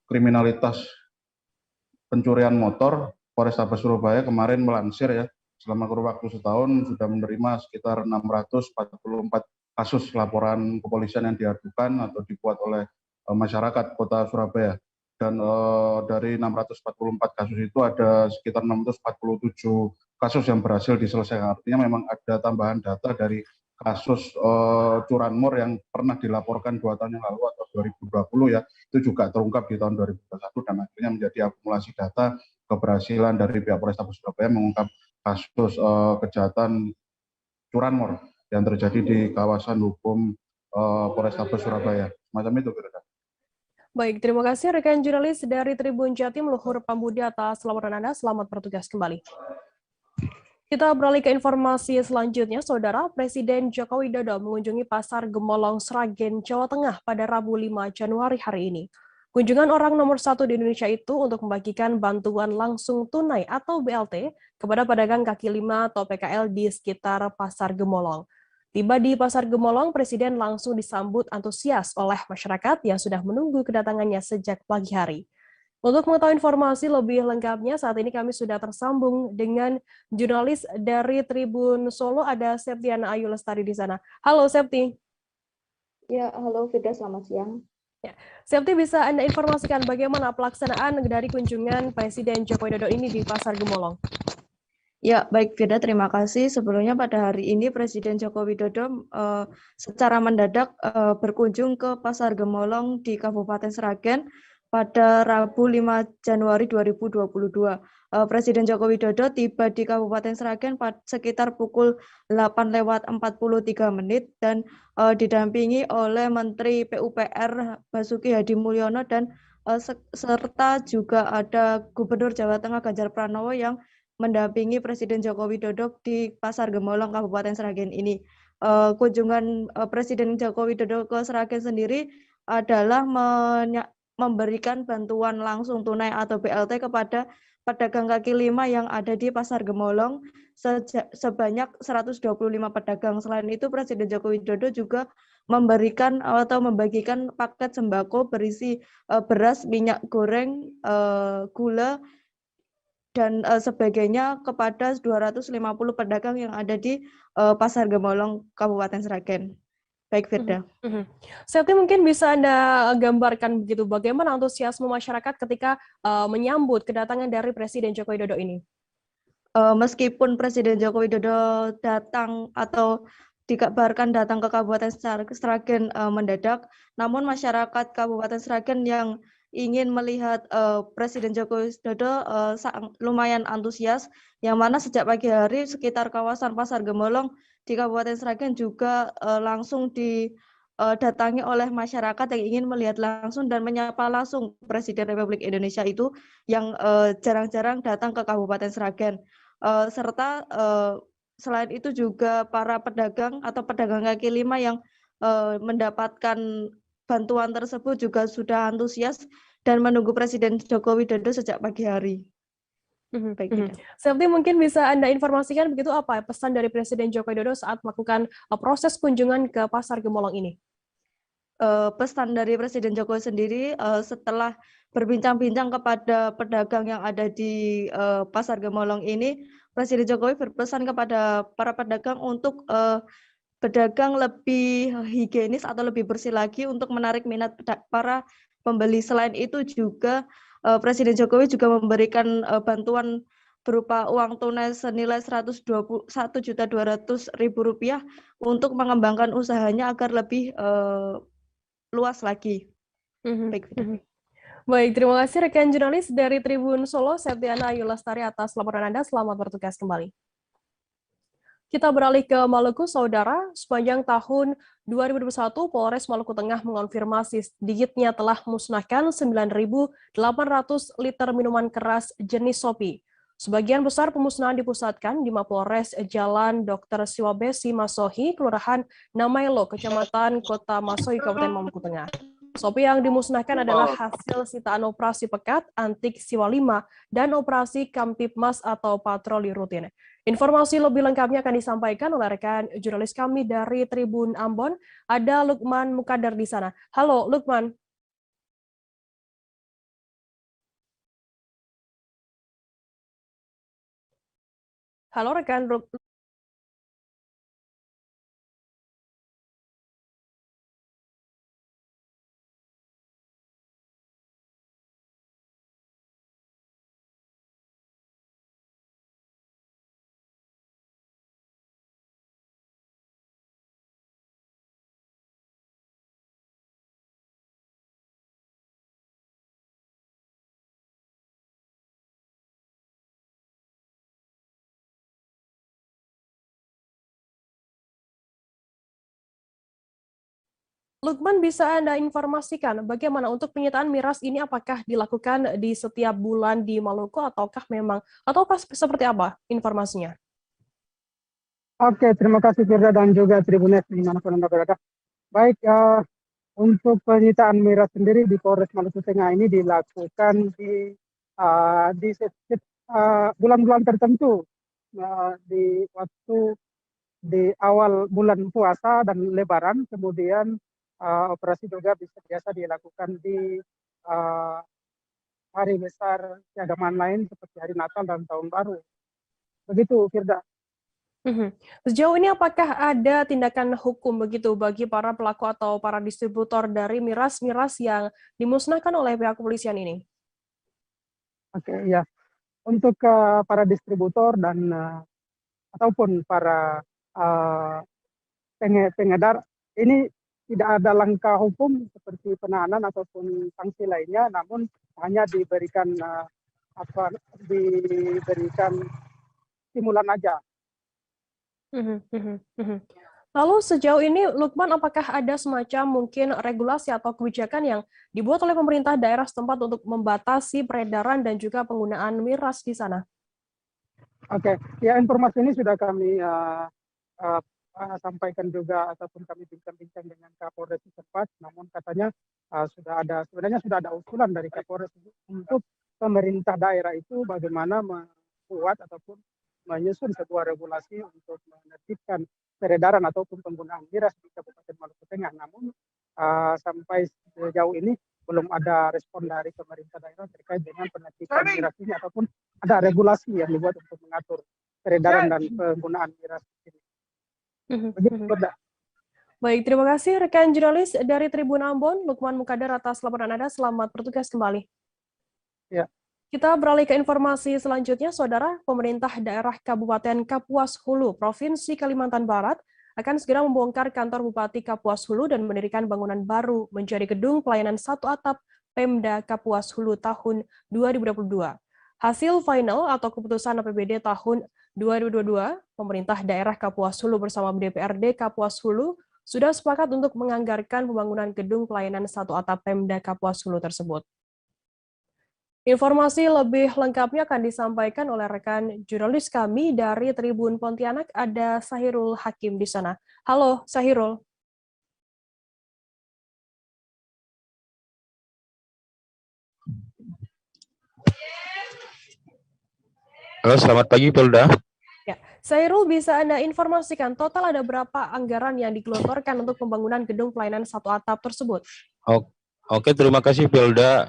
kriminalitas pencurian motor, Polrestabes Surabaya kemarin melansir ya, selama kurun waktu setahun sudah menerima sekitar 644 kasus laporan kepolisian yang diadukan atau dibuat oleh masyarakat Kota Surabaya. Dan dari 644 kasus itu ada sekitar 647 kasus yang berhasil diselesaikan. Artinya memang ada tambahan data dari kasus curanmor yang pernah dilaporkan 2 tahun yang lalu atau 2020 ya, itu juga terungkap di tahun 2021 dan akhirnya menjadi akumulasi data keberhasilan dari pihak Polrestabes Surabaya mengungkap kasus kejahatan curanmor yang terjadi di kawasan hukum Polrestabes Surabaya. Macam itu kira-kira. Baik, terima kasih rekan jurnalis dari Tribun Jatim Luhur Pambudi atas laporan Anda. Selamat bertugas kembali. Kita beralih ke informasi selanjutnya, Saudara. Presiden Joko Widodo mengunjungi Pasar Gemolong Sragen, Jawa Tengah pada Rabu 5 Januari hari ini. Kunjungan orang nomor 1 di Indonesia itu untuk membagikan bantuan langsung tunai atau BLT kepada pedagang kaki lima atau PKL di sekitar Pasar Gemolong. Tiba di Pasar Gemolong, Presiden langsung disambut antusias oleh masyarakat yang sudah menunggu kedatangannya sejak pagi hari. Untuk mengetahui informasi lebih lengkapnya, saat ini kami sudah tersambung dengan jurnalis dari Tribun Solo, ada Septiana Ayu Lestari di sana. Halo Septi. Ya, halo Fida, selamat siang. Ya. Septi, bisa Anda informasikan bagaimana pelaksanaan dari kunjungan Presiden Joko Widodo ini di Pasar Gemolong? Ya, baik Fida, terima kasih. Sebelumnya pada hari ini Presiden Joko Widodo secara mendadak berkunjung ke Pasar Gemolong di Kabupaten Sragen pada Rabu 5 Januari 2022. Presiden Joko Widodo tiba di Kabupaten Sragen sekitar pukul 8:43 dan didampingi oleh Menteri PUPR Basuki Hadi Mulyono dan serta juga ada Gubernur Jawa Tengah Ganjar Pranowo yang mendampingi Presiden Joko Widodo di Pasar Gemolong Kabupaten Sragen ini. Kunjungan Presiden Joko Widodo ke Sragen sendiri adalah memberikan bantuan langsung tunai atau BLT kepada pedagang kaki lima yang ada di Pasar Gemolong sebanyak 125 pedagang. Selain itu, Presiden Joko Widodo juga memberikan atau membagikan paket sembako berisi beras, minyak goreng, gula, dan sebagainya kepada 250 pedagang yang ada di Pasar Gemolong Kabupaten Sragen. Baik, Firda. Septi, mungkin bisa Anda gambarkan begitu bagaimana antusiasme masyarakat ketika menyambut kedatangan dari Presiden Joko Widodo ini? Meskipun Presiden Joko Widodo datang atau dikabarkan datang ke Kabupaten Sragen mendadak, namun masyarakat Kabupaten Sragen yang ingin melihat Presiden Joko Widodo lumayan antusias, yang mana sejak pagi hari sekitar kawasan Pasar Gemolong di Kabupaten Sragen juga langsung didatangi oleh masyarakat yang ingin melihat langsung dan menyapa langsung Presiden Republik Indonesia itu yang jarang-jarang datang ke Kabupaten Sragen. Serta selain itu juga para pedagang atau pedagang kaki lima yang mendapatkan bantuan tersebut juga sudah antusias dan menunggu Presiden Joko Widodo sejak pagi hari. Baik, Septi, mungkin bisa Anda informasikan begitu apa pesan dari Presiden Joko Widodo saat melakukan proses kunjungan ke Pasar Gemolong ini? Pesan dari Presiden Jokowi sendiri setelah berbincang-bincang kepada pedagang yang ada di Pasar Gemolong ini, Presiden Jokowi berpesan kepada para pedagang untuk pedagang lebih higienis atau lebih bersih lagi untuk menarik minat para pembeli. Selain itu juga Presiden Jokowi juga memberikan bantuan berupa uang tunai senilai Rp1.200.000 untuk mengembangkan usahanya agar lebih luas lagi. Baik, terima kasih rekan jurnalis dari Tribun Solo, Septiana Ayu Lestari atas laporan Anda. Selamat bertugas kembali. Kita beralih ke Maluku, Saudara. Sepanjang tahun 2021, Polres Maluku Tengah mengonfirmasi sedikitnya telah musnahkan 9.800 liter minuman keras jenis Sopi. Sebagian besar pemusnahan dipusatkan di Mapolres Jalan Dr. Siwabesi Masohi, Kelurahan Namailo, Kecamatan Kota Masohi, Kabupaten Maluku Tengah. Sopi yang dimusnahkan adalah hasil sitaan operasi pekat, antik Siwa 5, dan operasi Kamtipmas atau patroli rutin. Informasi lebih lengkapnya akan disampaikan oleh rekan jurnalis kami dari Tribun Ambon, ada Lukman Mukadar di sana. Halo Lukman. Halo rekan. Lukman, bisa Anda informasikan bagaimana untuk penyitaan miras ini, apakah dilakukan di setiap bulan di Maluku ataukah seperti apa informasinya? Oke, terima kasih Firda dan juga Tribunet dimanapun Anda berada. Baik, untuk penyitaan miras sendiri di Polres Maluku Tengah ini dilakukan di setiap bulan-bulan tertentu, di waktu di awal bulan puasa dan Lebaran, kemudian operasi juga biasa dilakukan di uh, hari besar keagamaan lain seperti hari Natal dan Tahun Baru. Begitu, Firda. Sejauh ini apakah ada tindakan hukum begitu bagi para pelaku atau para distributor dari miras-miras yang dimusnahkan oleh pihak kepolisian ini? Oke, ya. Untuk para distributor dan ataupun para uh, pengedar ini tidak ada langkah hukum seperti penahanan ataupun sanksi lainnya, namun hanya diberikan diberikan stimulan aja. Lalu sejauh ini, Lukman, apakah ada semacam mungkin regulasi atau kebijakan yang dibuat oleh pemerintah daerah setempat untuk membatasi peredaran dan juga penggunaan miras di sana? Oke, ya informasi ini sudah kami sampaikan juga ataupun kami bincang-bincang dengan Kapolres setempat, namun katanya sebenarnya sudah ada usulan dari Kapolres untuk pemerintah daerah itu bagaimana membuat ataupun menyusun sebuah regulasi untuk menertibkan peredaran ataupun penggunaan miras di Kabupaten Maluku Tengah. Namun sampai sejauh ini belum ada respon dari pemerintah daerah terkait dengan penertiban miras ini ataupun ada regulasi yang dibuat untuk mengatur peredaran dan penggunaan miras ini. Begitu, Baik, terima kasih rekan jurnalis dari Tribun Ambon, Lukman Mukadar atas laporan Anda. Selamat bertugas kembali. Ya. Kita beralih ke informasi selanjutnya, Saudara. Pemerintah daerah Kabupaten Kapuas Hulu, Provinsi Kalimantan Barat, akan segera membongkar kantor Bupati Kapuas Hulu dan mendirikan bangunan baru menjadi gedung pelayanan satu atap Pemda Kapuas Hulu tahun 2022. Hasil final atau keputusan APBD tahun 2022, pemerintah daerah Kapuas Hulu bersama DPRD Kapuas Hulu sudah sepakat untuk menganggarkan pembangunan gedung pelayanan satu atap Pemda Kapuas Hulu tersebut. Informasi lebih lengkapnya akan disampaikan oleh rekan jurnalis kami dari Tribun Pontianak, ada Sahirul Hakim di sana. Halo, Sahirul. Halo, selamat pagi, Polda. Ya, Sahirul, bisa Anda informasikan total ada berapa anggaran yang digelontorkan untuk pembangunan gedung pelayanan satu atap tersebut? Oke, terima kasih, Polda.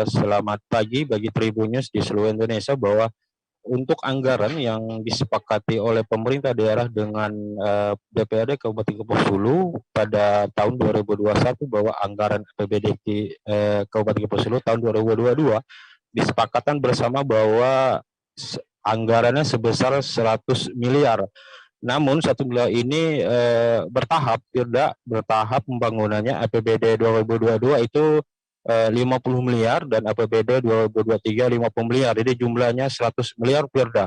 Selamat pagi bagi Tribunnews di seluruh Indonesia bahwa untuk anggaran yang disepakati oleh pemerintah daerah dengan DPRD Kabupaten Kapuas Hulu pada tahun 2021 bahwa anggaran APBD di Kabupaten Kapuas Hulu tahun 2022 disepakatan bersama bahwa anggarannya sebesar 100 miliar. Namun 1 miliar ini bertahap pembangunannya. APBD 2022 itu 50 miliar dan APBD 2023 50 miliar. Jadi jumlahnya 100 miliar, Firda.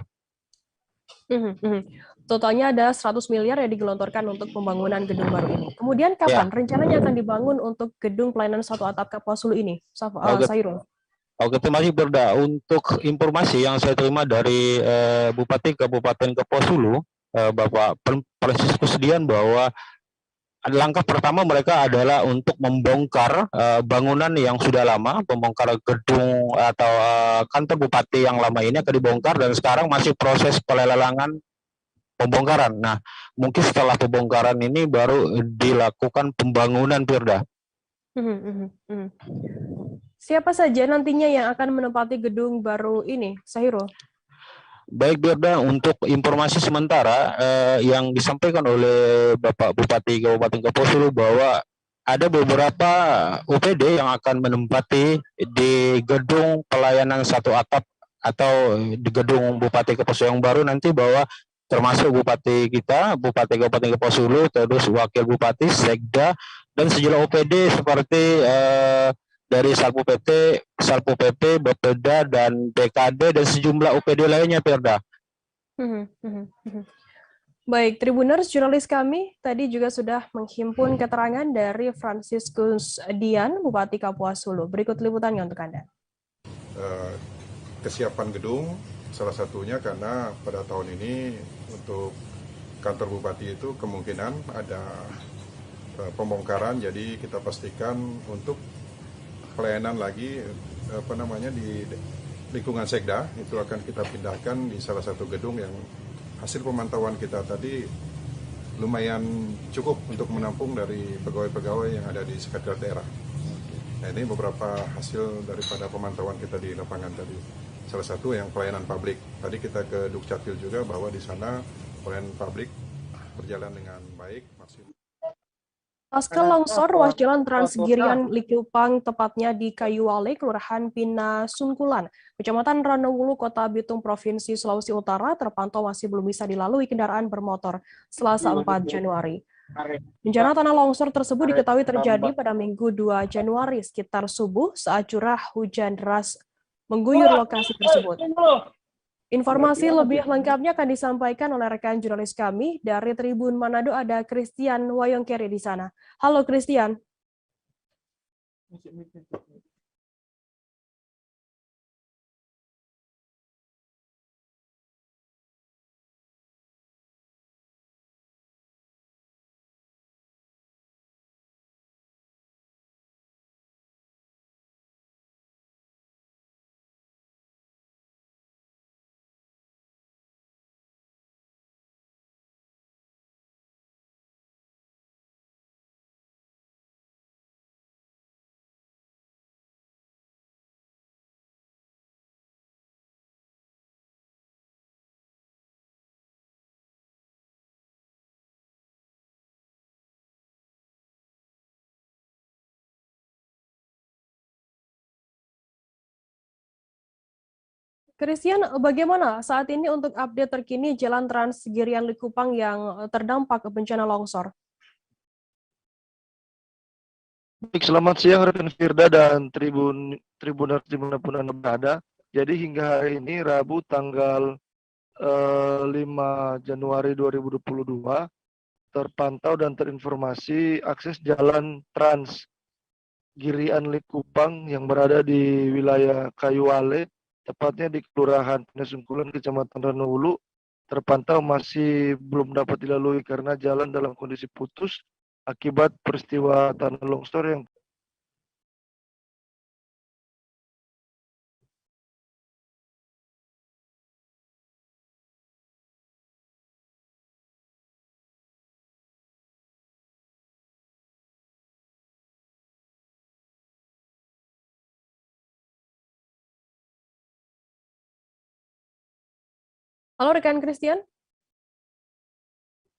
Totalnya ada 100 miliar yang digelontorkan untuk pembangunan gedung baru ini. Kemudian kapan rencananya akan dibangun untuk gedung pelayanan satu atap Kapuas Hulu ini, Sahirul? Oke, terima kasih, Firda. Untuk informasi yang saya terima dari Bupati Kabupaten Kapuas Hulu, Bapak Franciscus Dian, bahwa langkah pertama mereka adalah untuk membongkar bangunan yang sudah lama, membongkar gedung atau kantor bupati yang lama ini akan dibongkar dan sekarang masih proses pelelangan pembongkaran. Nah, mungkin setelah pembongkaran ini baru dilakukan pembangunan, Firda. Siapa saja nantinya yang akan menempati gedung baru ini, Sahirul? Baik Birda, untuk informasi sementara yang disampaikan oleh Bapak Bupati Kabupaten Kapuasulu bahwa ada beberapa UPD yang akan menempati di gedung pelayanan satu atap atau di gedung Bupati Kapuasulu yang baru nanti, bahwa termasuk Bupati kita, Bupati Kabupaten Kapuasulu, terus Wakil Bupati, Sekda, dan sejumlah UPD seperti dari Salpo PP, Bapeda, dan BKD, dan sejumlah UPD lainnya, Perda. Baik, Tribuners, jurnalis kami tadi juga sudah menghimpun keterangan dari Franciscus Dian, Bupati Kapuasulu. Berikut liputannya untuk Anda. Kesiapan gedung, salah satunya karena pada tahun ini untuk kantor Bupati itu kemungkinan ada pembongkaran, jadi kita pastikan untuk pelayanan lagi di lingkungan Sekda itu akan kita pindahkan di salah satu gedung yang hasil pemantauan kita tadi lumayan cukup untuk menampung dari pegawai-pegawai yang ada di sekretariat daerah. Nah, ini beberapa hasil daripada pemantauan kita di lapangan tadi. Salah satu yang pelayanan publik. Tadi kita ke Dukcapil juga bahwa di sana pelayanan publik berjalan dengan baik, maksimal. Pasca longsor ruas jalan Transgirian Likupang, tepatnya di Kayuwale, Kelurahan Pina Sungkulan, Kecamatan Ranowulu, Kota Bitung, Provinsi Sulawesi Utara, terpantau masih belum bisa dilalui kendaraan bermotor Selasa 4 Januari. Bencana tanah longsor tersebut diketahui terjadi pada Minggu 2 Januari sekitar subuh saat curah hujan deras mengguyur lokasi tersebut. Informasi lebih lengkapnya akan disampaikan oleh rekan jurnalis kami dari Tribun Manado, ada Christian Wayongkeri di sana. Halo Christian. Christian, bagaimana saat ini untuk update terkini Jalan Transgirian Likupang yang terdampak bencana longsor? Baik, selamat siang rekan Firda dan Tribuner dimanapun Anda berada. Jadi hingga hari ini Rabu tanggal 5 Januari 2022 terpantau dan terinformasi akses jalan Transgirian Likupang yang berada di wilayah Kayuwale, tepatnya di Kelurahan Pina Sungkulan, Kecamatan Ranowulu, terpantau masih belum dapat dilalui karena jalan dalam kondisi putus akibat peristiwa tanah longsor yang Halo rekan Christian.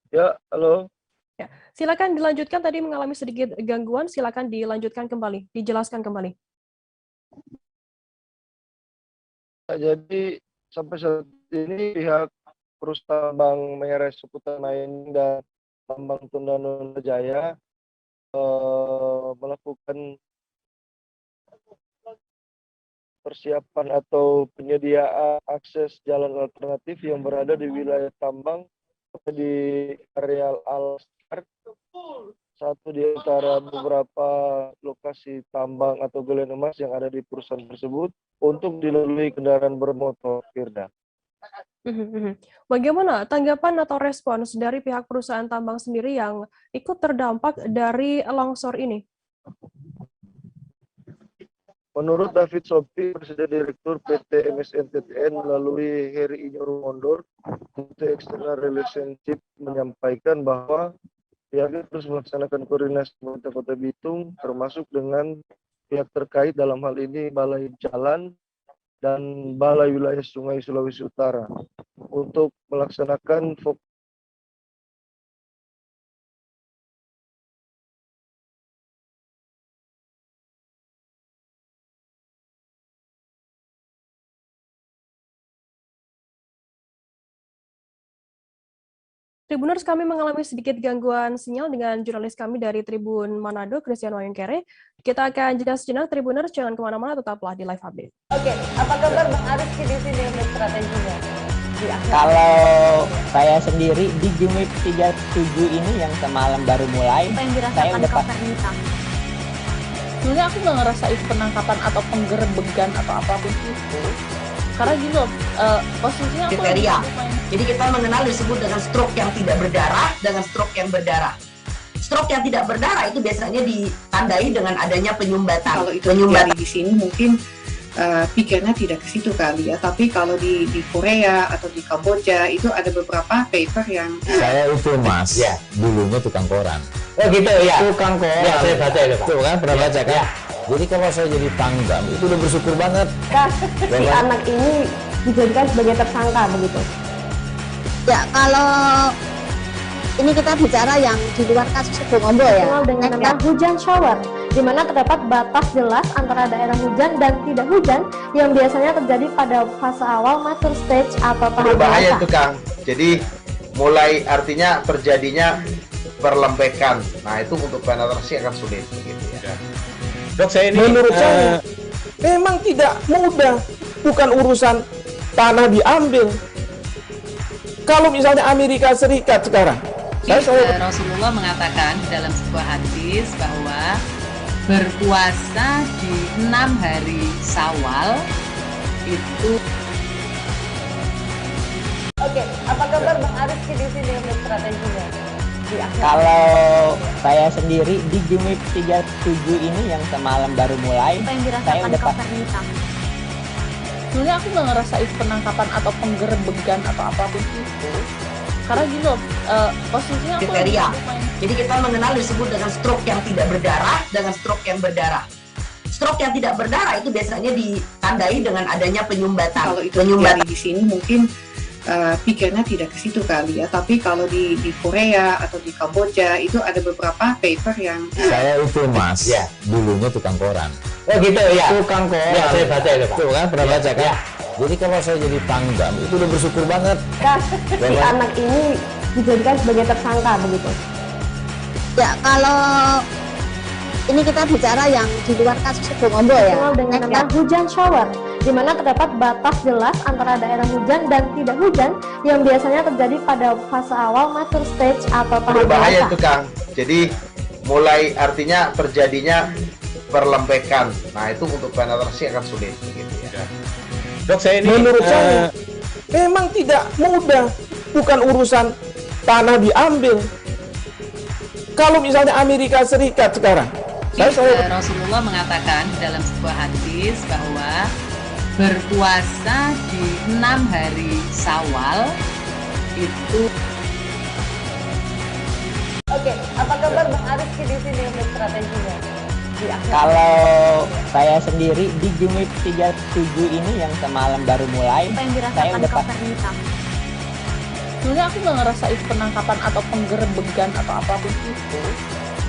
Ya, halo. Ya, silakan dilanjutkan, tadi mengalami sedikit gangguan, silakan dilanjutkan kembali, dijelaskan kembali. Jadi sampai saat ini pihak perusahaan Bank Meres Sukutan Main dan Tambang Tondano Jaya melakukan persiapan atau penyediaan akses jalan alternatif yang berada di wilayah tambang di areal Al-Star, satu di antara beberapa lokasi tambang atau galian emas yang ada di perusahaan tersebut untuk dilalui kendaraan bermotor, Firda. Bagaimana tanggapan atau respons dari pihak perusahaan tambang sendiri yang ikut terdampak dari longsor ini? Menurut David Sopi, Presiden Direktur PT MSN TTN melalui Heri Inyoru Mondor, Menteri External Relationship menyampaikan bahwa pihaknya terus melaksanakan koordinasi pemerintah Kota Bitung, termasuk dengan pihak terkait dalam hal ini Balai Jalan dan Balai Wilayah Sungai Sulawesi Utara. untuk melaksanakan Tribuners, kami mengalami sedikit gangguan sinyal dengan jurnalis kami dari Tribun Manado, Christian Wayangkere. Kita akan jeda sejenak, Tribuners, jangan kemana-mana, tetaplah di live update. Oke, apa kabar Bang Ariski di sini untuk strateginya? Kalau saya sendiri di Jumip 37 ini yang semalam baru mulai, apa yang saya dirasakan udah Kak Fernita? Sebenarnya aku nggak ngerasain penangkapan atau penggerbegan atau apapun itu. Karena gini loh, posisinya aku Kriteria. Jadi kita mengenal disebut dengan stroke yang tidak berdarah dengan stroke yang berdarah. Stroke yang tidak berdarah itu biasanya ditandai dengan adanya penyumbatan. Kalau itu terjadi di sini mungkin pikirnya tidak ke situ kali ya. Tapi kalau di Korea atau di Kamboja itu ada beberapa paper yang saya itu mas, ya dulunya tukang koran. Oh gitu ya. Tukang koran. Ya, saya baca itu Pak. Tuh kan pernah baca kan? Ya. Jadi kalau saya jadi pangdam itu udah bersyukur banget. Si anak ini dijadikan sebagai tersangka begitu. Ya, kalau ini kita bicara yang di luar kasus Sebongombo ya. Dengan nama hujan shower, di mana terdapat batas jelas antara daerah hujan dan tidak hujan yang biasanya terjadi pada fase awal mature stage atau tahap berbahaya dewasa. itu Kang. Jadi mulai artinya terjadinya perlembekan. Nah itu untuk penetrasi akan sulit begitu ya. Dok, saya ini menurut saya memang tidak mudah, bukan urusan tanah diambil. Kalau misalnya Amerika Serikat sekarang, Rasulullah mengatakan dalam sebuah hadis bahwa berpuasa di 6 hari Syawal itu. Oke, apa kabar Bang Ariski di sini untuk strateginya? Kalau saya sendiri di Jumip 37 ini yang semalam baru mulai, Apa yang saya dirasakan udah Kak Fernita? Sebenarnya aku nggak ngerasain penangkapan atau penggerbegan atau apapun itu. Karena gini loh, posisinya aku Kriteria. Jadi kita mengenal disebut dengan stroke yang tidak berdarah dengan stroke yang berdarah. Stroke yang tidak berdarah itu biasanya ditandai dengan adanya penyumbatan. kalau itu terjadi di sini mungkin pikirnya tidak ke situ kali ya. Tapi kalau di Korea atau di Kamboja itu ada beberapa paper yang Saya itu mas, ya dulunya tukang koran. Oh gitu ya. Tukang koran. Ya, saya baca itu Pak. Tuh kan pernah baca kan? Ya. Jadi kalau saya jadi pangdam itu udah bersyukur banget. Si anak ini dijadikan sebagai tersangka begitu. Ya, kalau ini kita bicara yang di luar kasus Sebongombo ya. Dengan nama hujan shower, di mana terdapat batas jelas antara daerah hujan dan tidak hujan yang biasanya terjadi pada fase awal mature stage atau tahap Berbahaya dewasa. itu Kang. Jadi mulai artinya terjadinya perlembekan. Nah itu untuk penetrasi akan sulit begitu ya. Dok, saya ini menurut saya memang tidak mudah, bukan urusan tanah diambil. Kalau misalnya Amerika Serikat sekarang, Rasulullah mengatakan dalam sebuah hadis bahwa berpuasa di 6 hari Syawal itu. Oke, apa kabar Bang Ariski di sini untuk strateginya? Kalau saya sendiri di Jumip 37 ini yang semalam baru mulai, Apa yang saya dirasakan udah Kak Fernita? Sebenarnya aku nggak ngerasain penangkapan atau penggerbegan atau apapun itu.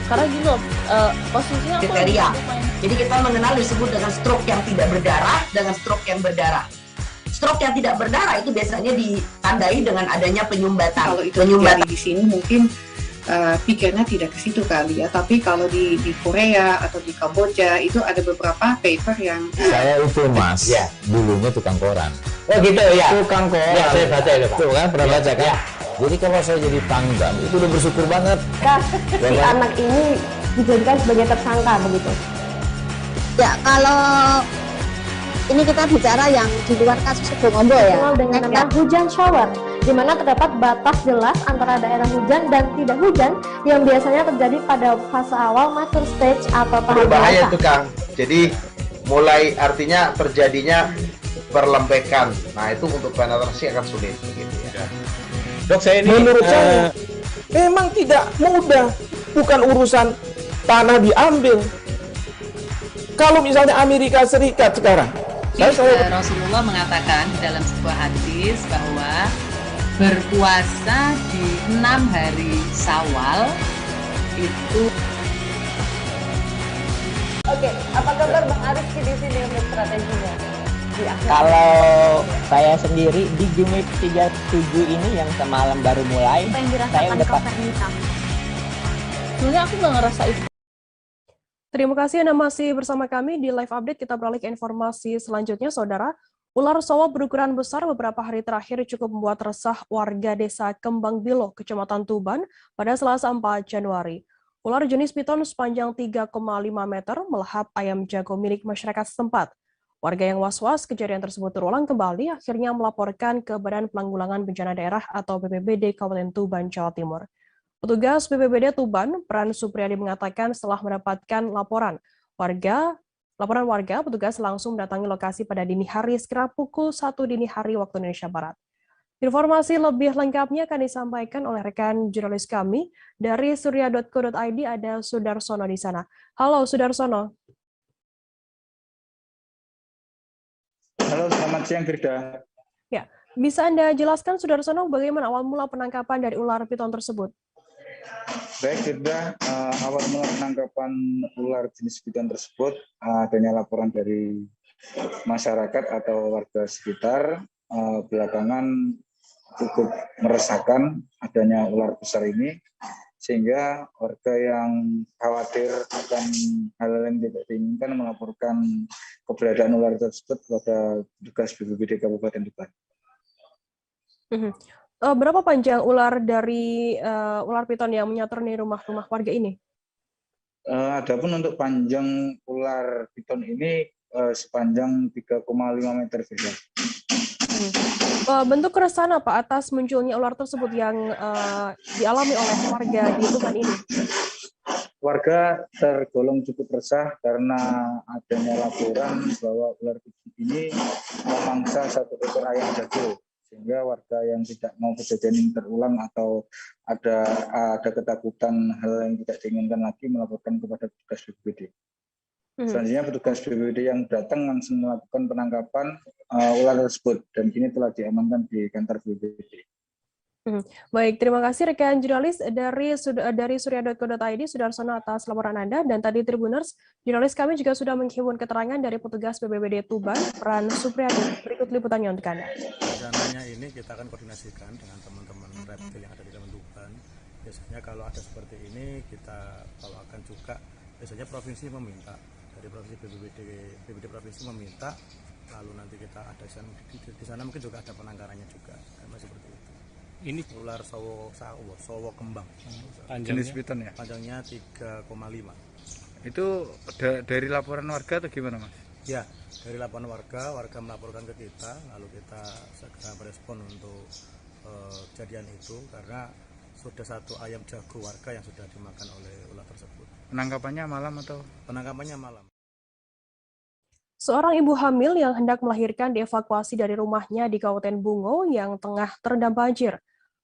Karena gini loh, posisinya aku Kriteria. Jadi kita mengenal disebut dengan stroke yang tidak berdarah dengan stroke yang berdarah. Stroke yang tidak berdarah itu biasanya ditandai dengan adanya penyumbatan. kalau itu terjadi di sini mungkin pikirnya tidak ke situ kali ya. Tapi kalau di Korea atau di Kamboja itu ada beberapa paper yang Saya itu mas, Ya. dulunya tukang koran. Oh gitu ya. Tukang koran. Ya, saya baca itu Pak. Tuh kan pernah baca kan? Ya. Jadi kalau saya jadi pangdam itu udah bersyukur banget. Si anak ini dijadikan sebagai tersangka begitu. Ya, kalau ini kita bicara yang di luar kasus Sebongombo ya. Dengan nama hujan shower, di mana terdapat batas jelas antara daerah hujan dan tidak hujan yang biasanya terjadi pada fase awal mature stage atau tahap Berbahaya dewasa. itu Kang. Jadi mulai artinya terjadinya perlembekan. Nah itu untuk penetrasi akan sulit begitu ya. Dok, saya ini menurut saya memang tidak mudah, bukan urusan tanah diambil. Kalau misalnya Amerika Serikat sekarang, Rasulullah mengatakan dalam sebuah hadis bahwa berpuasa di 6 hari Syawal itu. Oke, apa kabar Bang Arifki di sini untuk strateginya? Kalau saya sendiri di Jumip 37 ini yang semalam baru mulai, Apa yang saya dirasakan udah Kak Fernita? Sebenarnya aku nggak ngerasa itu. Terima kasih Anda masih bersama kami di live update. Kita beralih ke informasi selanjutnya, Saudara. Ular sowo berukuran besar beberapa hari terakhir cukup membuat resah warga desa Kembang Bilo, Kecamatan Tuban, pada Selasa 4 Januari. Ular jenis piton sepanjang 3,5 meter melahap ayam jago milik masyarakat setempat. Warga yang was-was kejadian tersebut terulang kembali akhirnya melaporkan ke Badan Penanggulangan Bencana Daerah atau BPBD Kabupaten Tuban, Jawa Timur. Petugas BPBD Tuban, Pran Supriyadi mengatakan setelah mendapatkan laporan warga, petugas langsung mendatangi lokasi pada dini hari sekitar pukul 1 dini hari waktu Indonesia Barat. Informasi lebih lengkapnya akan disampaikan oleh rekan jurnalis kami dari surya.co.id, ada Sudarsono di sana. Halo Sudarsono. Halo, selamat siang Firda. Ya, bisa Anda jelaskan Sudarsono bagaimana awal mula penangkapan dari ular piton tersebut? Baik Firda, awal mula penangkapan ular jenis piton tersebut adanya laporan dari masyarakat atau warga sekitar. Belakangan cukup meresahkan adanya ular besar ini, sehingga warga yang khawatir akan hal yang tidak diinginkan melaporkan keberadaan ular tersebut kepada petugas BPBD Kabupaten Tuban. Berapa panjang ular dari ular piton yang menyatroni rumah-rumah warga ini? Adapun untuk panjang ular piton ini sepanjang 3,5 meter. Bentuk keresahan apa atas munculnya ular tersebut yang dialami oleh warga di Tuban ini? Warga tergolong cukup resah karena adanya laporan bahwa ular piton ini memangsa satu ekor ayam jago, sehingga warga yang tidak mau kejadian ini terulang atau ada ketakutan hal yang tidak diinginkan lagi melaporkan kepada petugas BPBD. Selanjutnya petugas BPBD yang datang langsung melakukan penangkapan ular tersebut dan kini telah diamankan di kantor BPBD. Baik, terima kasih rekan jurnalis dari surya.co.id, Sudarsono atas laporan Anda. Dan tadi Tribuners, jurnalis kami juga sudah menghimpun keterangan dari petugas BPBD Tuban, Pran Supriyadi. Berikut liputannya untuk Anda. Rencananya ini kita akan koordinasikan dengan teman-teman reptil yang ada di Tuban. Biasanya kalau ada seperti ini kita bawakan juga, biasanya provinsi meminta, dari provinsi BPBD provinsi meminta, lalu nanti kita ada di sana mungkin juga ada penangkarannya juga, karena seperti itu. Ini ular sowo kembang. Jenis piton ya? Panjangnya 3,5. Itu dari laporan warga atau gimana Mas? Ya, dari laporan warga melaporkan ke kita, lalu kita segera berespon untuk kejadian itu, karena sudah satu ayam jago warga yang sudah dimakan oleh ular tersebut. Penangkapannya malam atau? Penangkapannya malam. Seorang ibu hamil yang hendak melahirkan dievakuasi dari rumahnya di Kabupaten Bungo yang tengah terendam banjir.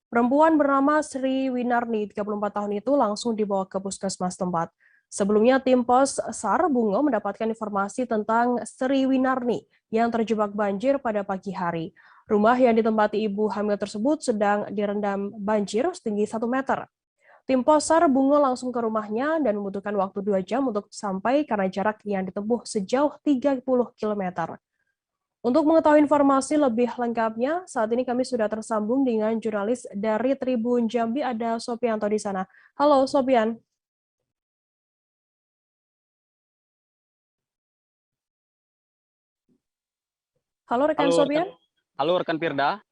Perempuan bernama Sri Winarni, 34 tahun itu langsung dibawa ke puskesmas tempat. Sebelumnya tim Pos SAR Bungo mendapatkan informasi tentang Sri Winarni yang terjebak banjir pada pagi hari. Rumah yang ditempati ibu hamil tersebut sedang direndam banjir setinggi 1 meter. Tim Pos SAR Bungo langsung ke rumahnya dan membutuhkan waktu 2 jam untuk sampai karena jarak yang ditempuh sejauh 30 km. Untuk mengetahui informasi lebih lengkapnya, saat ini kami sudah tersambung dengan jurnalis dari Tribun Jambi, ada Sopianto di sana. Halo Sopian. Halo rekan Sopian. Halo rekan Firda.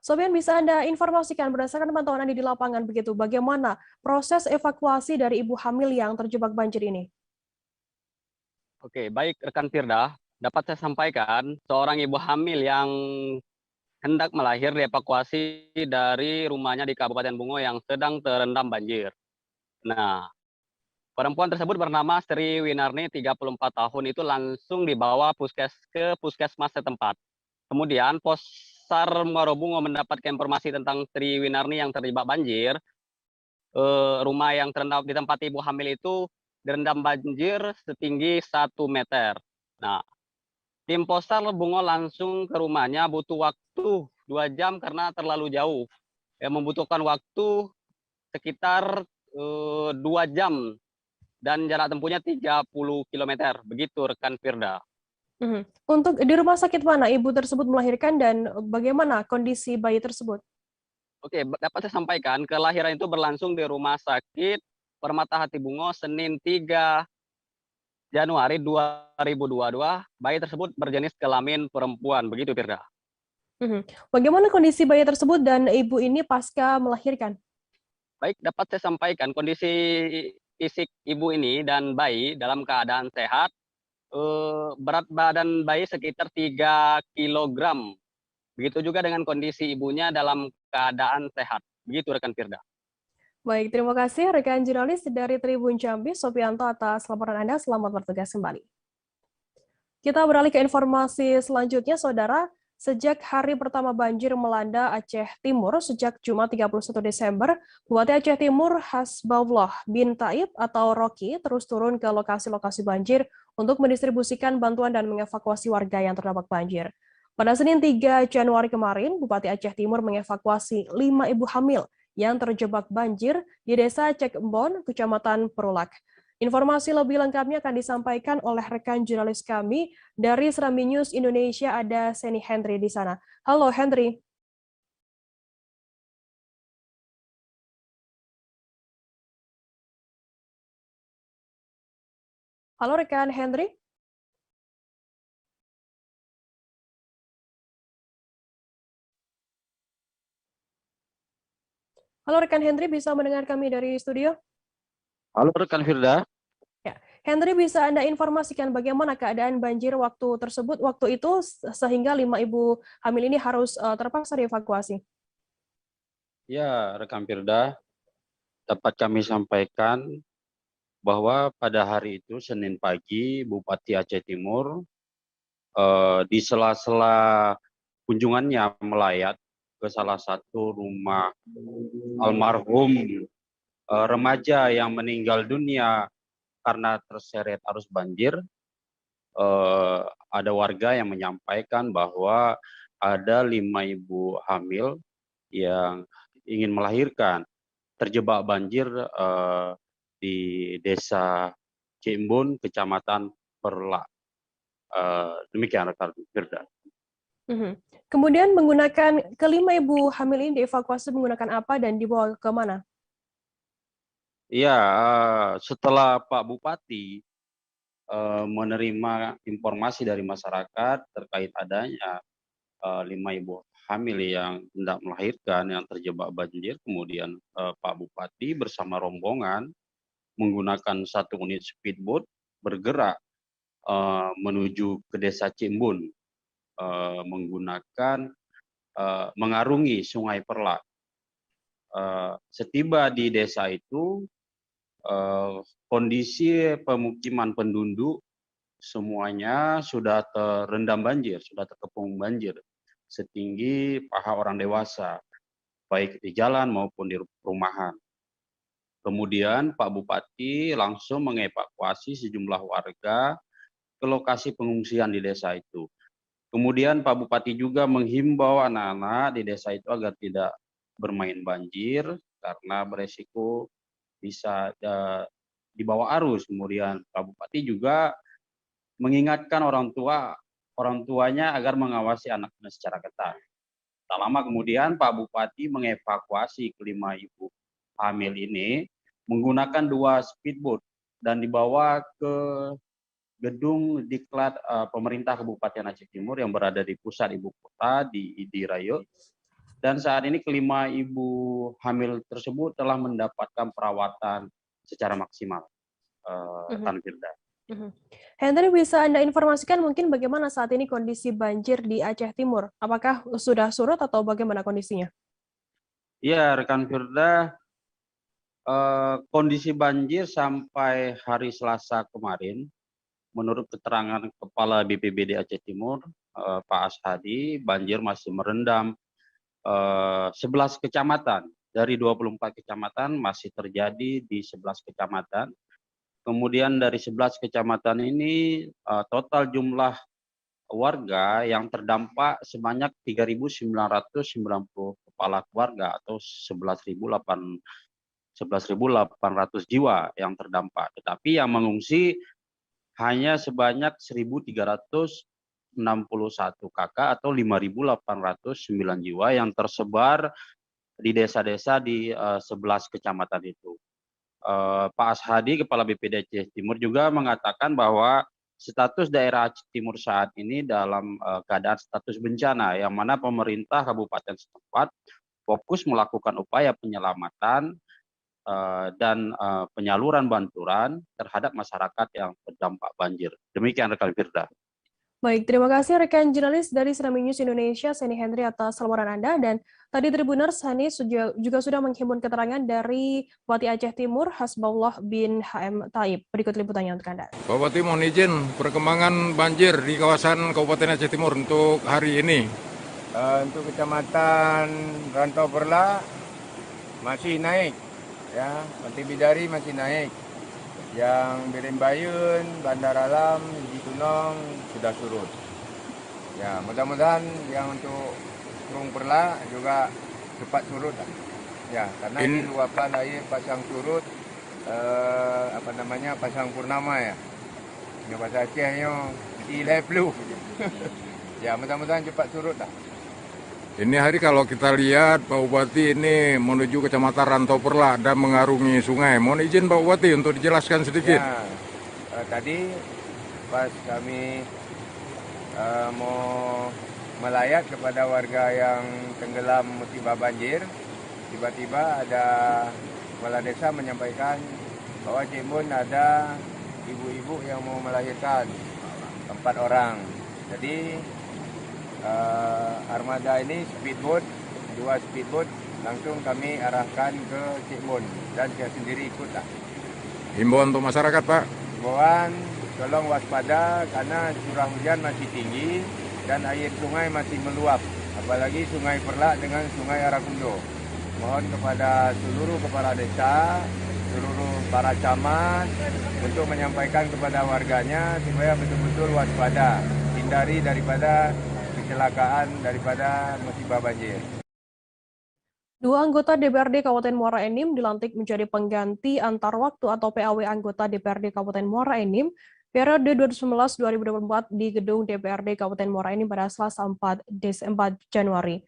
Sopian, bisa Anda informasikan berdasarkan pantauan Anda di lapangan begitu, bagaimana proses evakuasi dari ibu hamil yang terjebak banjir ini? Oke, baik rekan Firda. Dapat saya sampaikan, seorang ibu hamil yang hendak melahir dievakuasi dari rumahnya di Kabupaten Bungo yang sedang terendam banjir. Nah, perempuan tersebut bernama Sri Winarni, 34 tahun, itu langsung dibawa ke puskesmas setempat. Kemudian Pos SAR Muaro Bungo mendapatkan informasi tentang Sri Winarni yang terjebak banjir. Rumah yang terendam di tempat ibu hamil itu direndam banjir setinggi 1 meter. Nah, tim Pos SAR Bungo langsung ke rumahnya, butuh waktu 2 jam karena terlalu jauh. Membutuhkan waktu sekitar 2 jam dan jarak tempuhnya 30 km. Begitu rekan Firda. Untuk di rumah sakit mana ibu tersebut melahirkan dan bagaimana kondisi bayi tersebut? Oke, dapat saya sampaikan, kelahiran itu berlangsung di Rumah Sakit Permata Hati Bungo Senin 3 Januari 2022. Bayi tersebut berjenis kelamin perempuan. Begitu, Firda. Bagaimana kondisi bayi tersebut dan ibu ini pasca melahirkan? Baik, dapat saya sampaikan kondisi fisik ibu ini dan bayi dalam keadaan sehat. Berat badan bayi sekitar 3 kg. Begitu juga dengan kondisi ibunya dalam keadaan sehat. Begitu rekan Firda. Baik, terima kasih rekan jurnalis dari Tribun Jambi, Sofianto atas laporan Anda. Selamat bertugas kembali. Kita beralih ke informasi selanjutnya, Saudara. Sejak hari pertama banjir melanda Aceh Timur sejak Jumat 31 Desember, Bupati Aceh Timur Hasbullah bin Taib atau Rocky terus turun ke lokasi-lokasi banjir untuk mendistribusikan bantuan dan mengevakuasi warga yang terdampak banjir. Pada Senin 3 Januari kemarin, Bupati Aceh Timur mengevakuasi 5 ibu hamil yang terjebak banjir di Desa Cekembon, Kecamatan Perulak. Informasi lebih lengkapnya akan disampaikan oleh rekan jurnalis kami dari Serambi News Indonesia, ada Seni Hendry di sana. Halo Hendry. Halo rekan Hendry. Halo rekan Hendry, bisa mendengar kami dari studio? Halo rekan Firda. Ya, Hendry, bisa Anda informasikan bagaimana keadaan banjir waktu tersebut, waktu itu sehingga 5 ibu hamil ini harus terpaksa dievakuasi? Ya, rekan Firda, dapat kami sampaikan bahwa pada hari itu Senin pagi Bupati Aceh Timur di sela-sela kunjungannya melayat ke salah satu rumah almarhum remaja yang meninggal dunia karena terseret arus banjir, ada warga yang menyampaikan bahwa ada 5 ibu hamil yang ingin melahirkan terjebak banjir di Desa Cimbun, Kecamatan Perlak. Demikian rekan Firda. Kemudian menggunakan kelima ibu hamil ini dievakuasi menggunakan apa dan dibawa ke mana? Iya, setelah Pak Bupati menerima informasi dari masyarakat terkait adanya 5 ibu hamil yang hendak melahirkan yang terjebak banjir, kemudian Pak Bupati bersama rombongan menggunakan 1 unit speedboat bergerak menuju ke Desa Cimbun, menggunakan mengarungi Sungai Perlak. Setiba di desa itu, kondisi pemukiman penduduk semuanya sudah terendam banjir, sudah terkepung banjir setinggi paha orang dewasa, baik di jalan maupun di perumahan. Kemudian Pak Bupati langsung mengevakuasi sejumlah warga ke lokasi pengungsian di desa itu. Kemudian Pak Bupati juga menghimbau anak-anak di desa itu agar tidak bermain banjir karena beresiko bisa dibawa arus. Kemudian Pak Bupati juga mengingatkan orang tuanya agar mengawasi anaknya secara ketat. Tak lama kemudian Pak Bupati mengevakuasi kelima ibu hamil ini menggunakan 2 speedboat dan dibawa ke gedung diklat pemerintah Kabupaten Aceh Timur yang berada di pusat ibu kota di Idirayo. Dan saat ini kelima ibu hamil tersebut telah mendapatkan perawatan secara maksimal. Rekan Firda. Hendry, bisa Anda informasikan mungkin bagaimana saat ini kondisi banjir di Aceh Timur? Apakah sudah surut atau bagaimana kondisinya? Iya, rekan Firda, kondisi banjir sampai hari Selasa kemarin, menurut keterangan Kepala BPBD Aceh Timur, Pak Ashadi, banjir masih merendam 11 kecamatan. Dari 24 kecamatan masih terjadi di 11 kecamatan. Kemudian dari 11 kecamatan ini total jumlah warga yang terdampak sebanyak 3.990 kepala keluarga atau 11.800 jiwa yang terdampak. Tetapi yang mengungsi hanya sebanyak 1.361 kakak atau 5.809 jiwa yang tersebar di desa-desa di 11 kecamatan itu. Pak Ashadi, Kepala BPD Aceh Timur juga mengatakan bahwa status daerah Aceh Timur saat ini dalam keadaan status bencana, yang mana pemerintah kabupaten setempat fokus melakukan upaya penyelamatan dan penyaluran bantuan terhadap masyarakat yang terdampak banjir. Demikian rekan Firda. Baik, terima kasih rekan jurnalis dari Serambi News Indonesia, Seni Henry atas laporan Anda. Dan tadi Tribuners, Seni juga sudah menghimpun keterangan dari Bupati Aceh Timur, Hasbullah bin HM Taib. Berikut liputannya untuk Anda. Pak Bupati mohon izin perkembangan banjir di kawasan Kabupaten Aceh Timur untuk hari ini. Untuk Kecamatan Rantau Perla masih naik, ya, Pantai Bidari masih naik. Yang Birimbayun, Bandar Alam, Jitunong sudah surut. Ya, mudah-mudahan yang untuk Rung Perla juga cepat surut. Ya, karena ini luapan air pasang surut, pasang purnama ya. Yang bahasa Acehnya ilai flu. Ya, mudah-mudahan cepat surut lah. Ini hari kalau kita lihat Pak Bupati ini menuju Kecamatan Rantau Perla dan mengarungi sungai. Mohon izin Pak Bupati untuk dijelaskan sedikit. Ya, tadi pas kami mau melayat kepada warga yang tenggelam musibah banjir, tiba-tiba ada kepala desa menyampaikan bahwa Cimbun ada ibu-ibu yang mau melahirkan 4 orang. Jadi armada ini speedboat, 2 speedboat langsung kami arahkan ke Cimbun dan saya sendiri ikut lah. Himbauan untuk masyarakat Pak? Himbauan tolong waspada karena curah hujan masih tinggi dan air sungai masih meluap, apalagi Sungai Perla dengan Sungai Arakundo. Mohon kepada seluruh kepala desa, seluruh para camat untuk menyampaikan kepada warganya supaya betul-betul waspada, hindari daripada kecelakaan daripada musibah banjir. 2 anggota DPRD Kabupaten Muara Enim dilantik menjadi pengganti antar waktu atau PAW anggota DPRD Kabupaten Muara Enim periode 2019-2024 di gedung DPRD Kabupaten Muara Enim pada Selasa 4 Januari.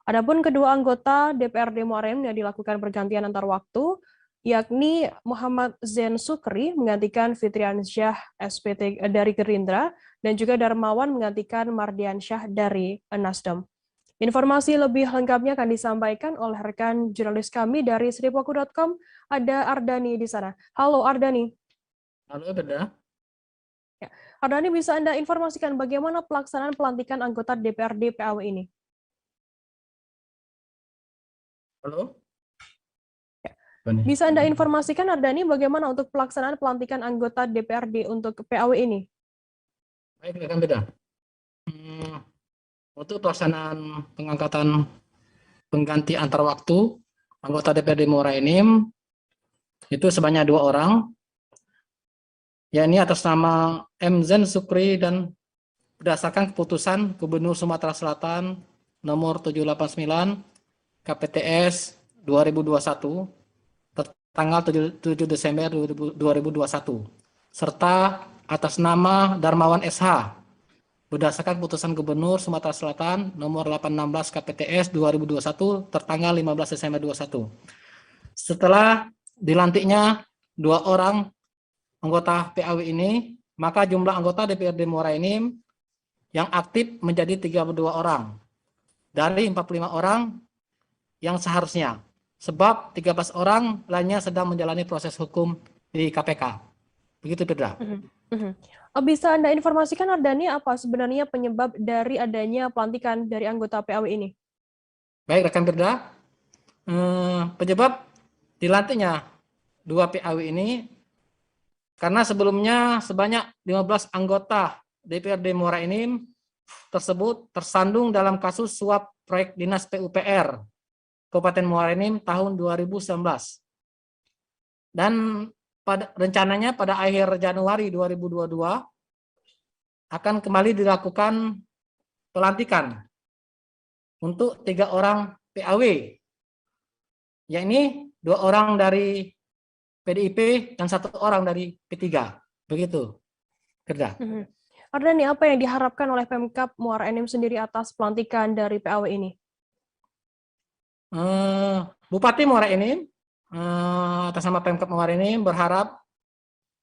Adapun kedua anggota DPRD Muara Enim yang dilakukan pergantian antar waktu, yakni Muhammad Zain Sukri menggantikan Fitrian Syah SPT dari Gerindra dan juga Darmawan menggantikan Mardian Syah dari Nasdem. Informasi lebih lengkapnya akan disampaikan oleh rekan jurnalis kami dari sripoku.com, ada Ardani di sana. Halo Ardani. Halo Beda. Ya. Ardani, bisa Anda informasikan bagaimana pelaksanaan pelantikan anggota DPRD PAW ini? Halo. Bisa Anda informasikan, Ardani, bagaimana untuk pelaksanaan pelantikan anggota DPRD untuk PAW ini? Baik, rekan Beda. Untuk pelaksanaan pengangkatan pengganti antar waktu anggota DPRD Muara Enim itu sebanyak 2 orang, yakni atas nama M. Zain Sukri dan berdasarkan keputusan Gubernur Sumatera Selatan nomor 789 KPTS 2021 tanggal 7 Desember 2021, serta atas nama Darmawan SH berdasarkan keputusan Gubernur Sumatera Selatan nomor 816 KPTS 2021 tertanggal 15 Desember 2021. Setelah dilantiknya 2 orang anggota PAW ini, maka jumlah anggota DPRD Muara Enim yang aktif menjadi 32 orang dari 45 orang yang seharusnya, sebab 13 orang lainnya sedang menjalani proses hukum di KPK. Begitu, Pedra. Bisa Anda informasikan, Ardani, apa sebenarnya penyebab dari adanya pelantikan dari anggota PAW ini? Baik, rekan Pedra. Penyebab dilantiknya 2 PAW ini karena sebelumnya sebanyak 15 anggota DPRD Muara Enim tersebut tersandung dalam kasus suap proyek Dinas PUPR Kabupaten Muara Enim tahun 2019. Dan rencananya pada akhir Januari 2022 akan kembali dilakukan pelantikan untuk 3 orang PAW, yakni 2 orang dari PDIP dan 1 orang dari P3. Begitu, Firda. Ardani, apa yang diharapkan oleh Pemkab Muara Enim sendiri atas pelantikan dari PAW ini? Bupati Muara Enim atas nama Pemkab Muara Enim berharap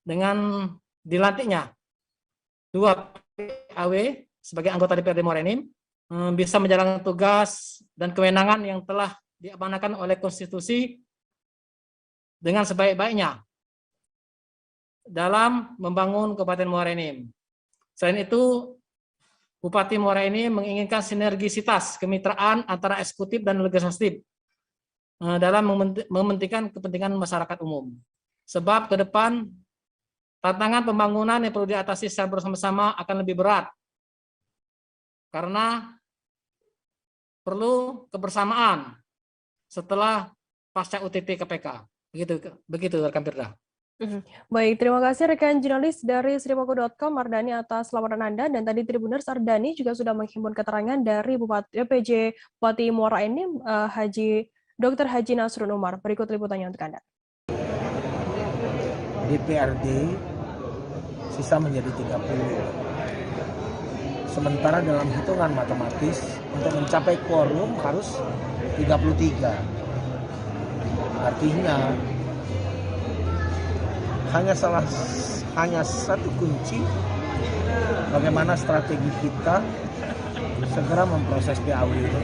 dengan dilantiknya 2 PAW sebagai anggota DPRD Muara Enim bisa menjalankan tugas dan kewenangan yang telah diamanahkan oleh konstitusi dengan sebaik-baiknya dalam membangun Kabupaten Muara Enim. Selain itu, Bupati Muara Enim menginginkan sinergisitas kemitraan antara eksekutif dan legislatif dalam mementingkan kepentingan masyarakat umum. Sebab ke depan tantangan pembangunan yang perlu diatasi secara bersama-sama akan lebih berat karena perlu kebersamaan setelah pasca UTT KPK. Begitu rekan Firda. Baik, terima kasih rekan jurnalis dari srimaku.com Ardani atas laporan Anda, dan tadi Tribuners Ardani juga sudah menghimpun keterangan dari PJ Bupati Muara Enim Dr. Haji Nasrun Umar. Berikut liputannya untuk Anda. DPRD sisa menjadi 30. Sementara dalam hitungan matematis untuk mencapai quorum harus 33. Artinya hanya satu kunci bagaimana strategi kita segera memproses PAW itu.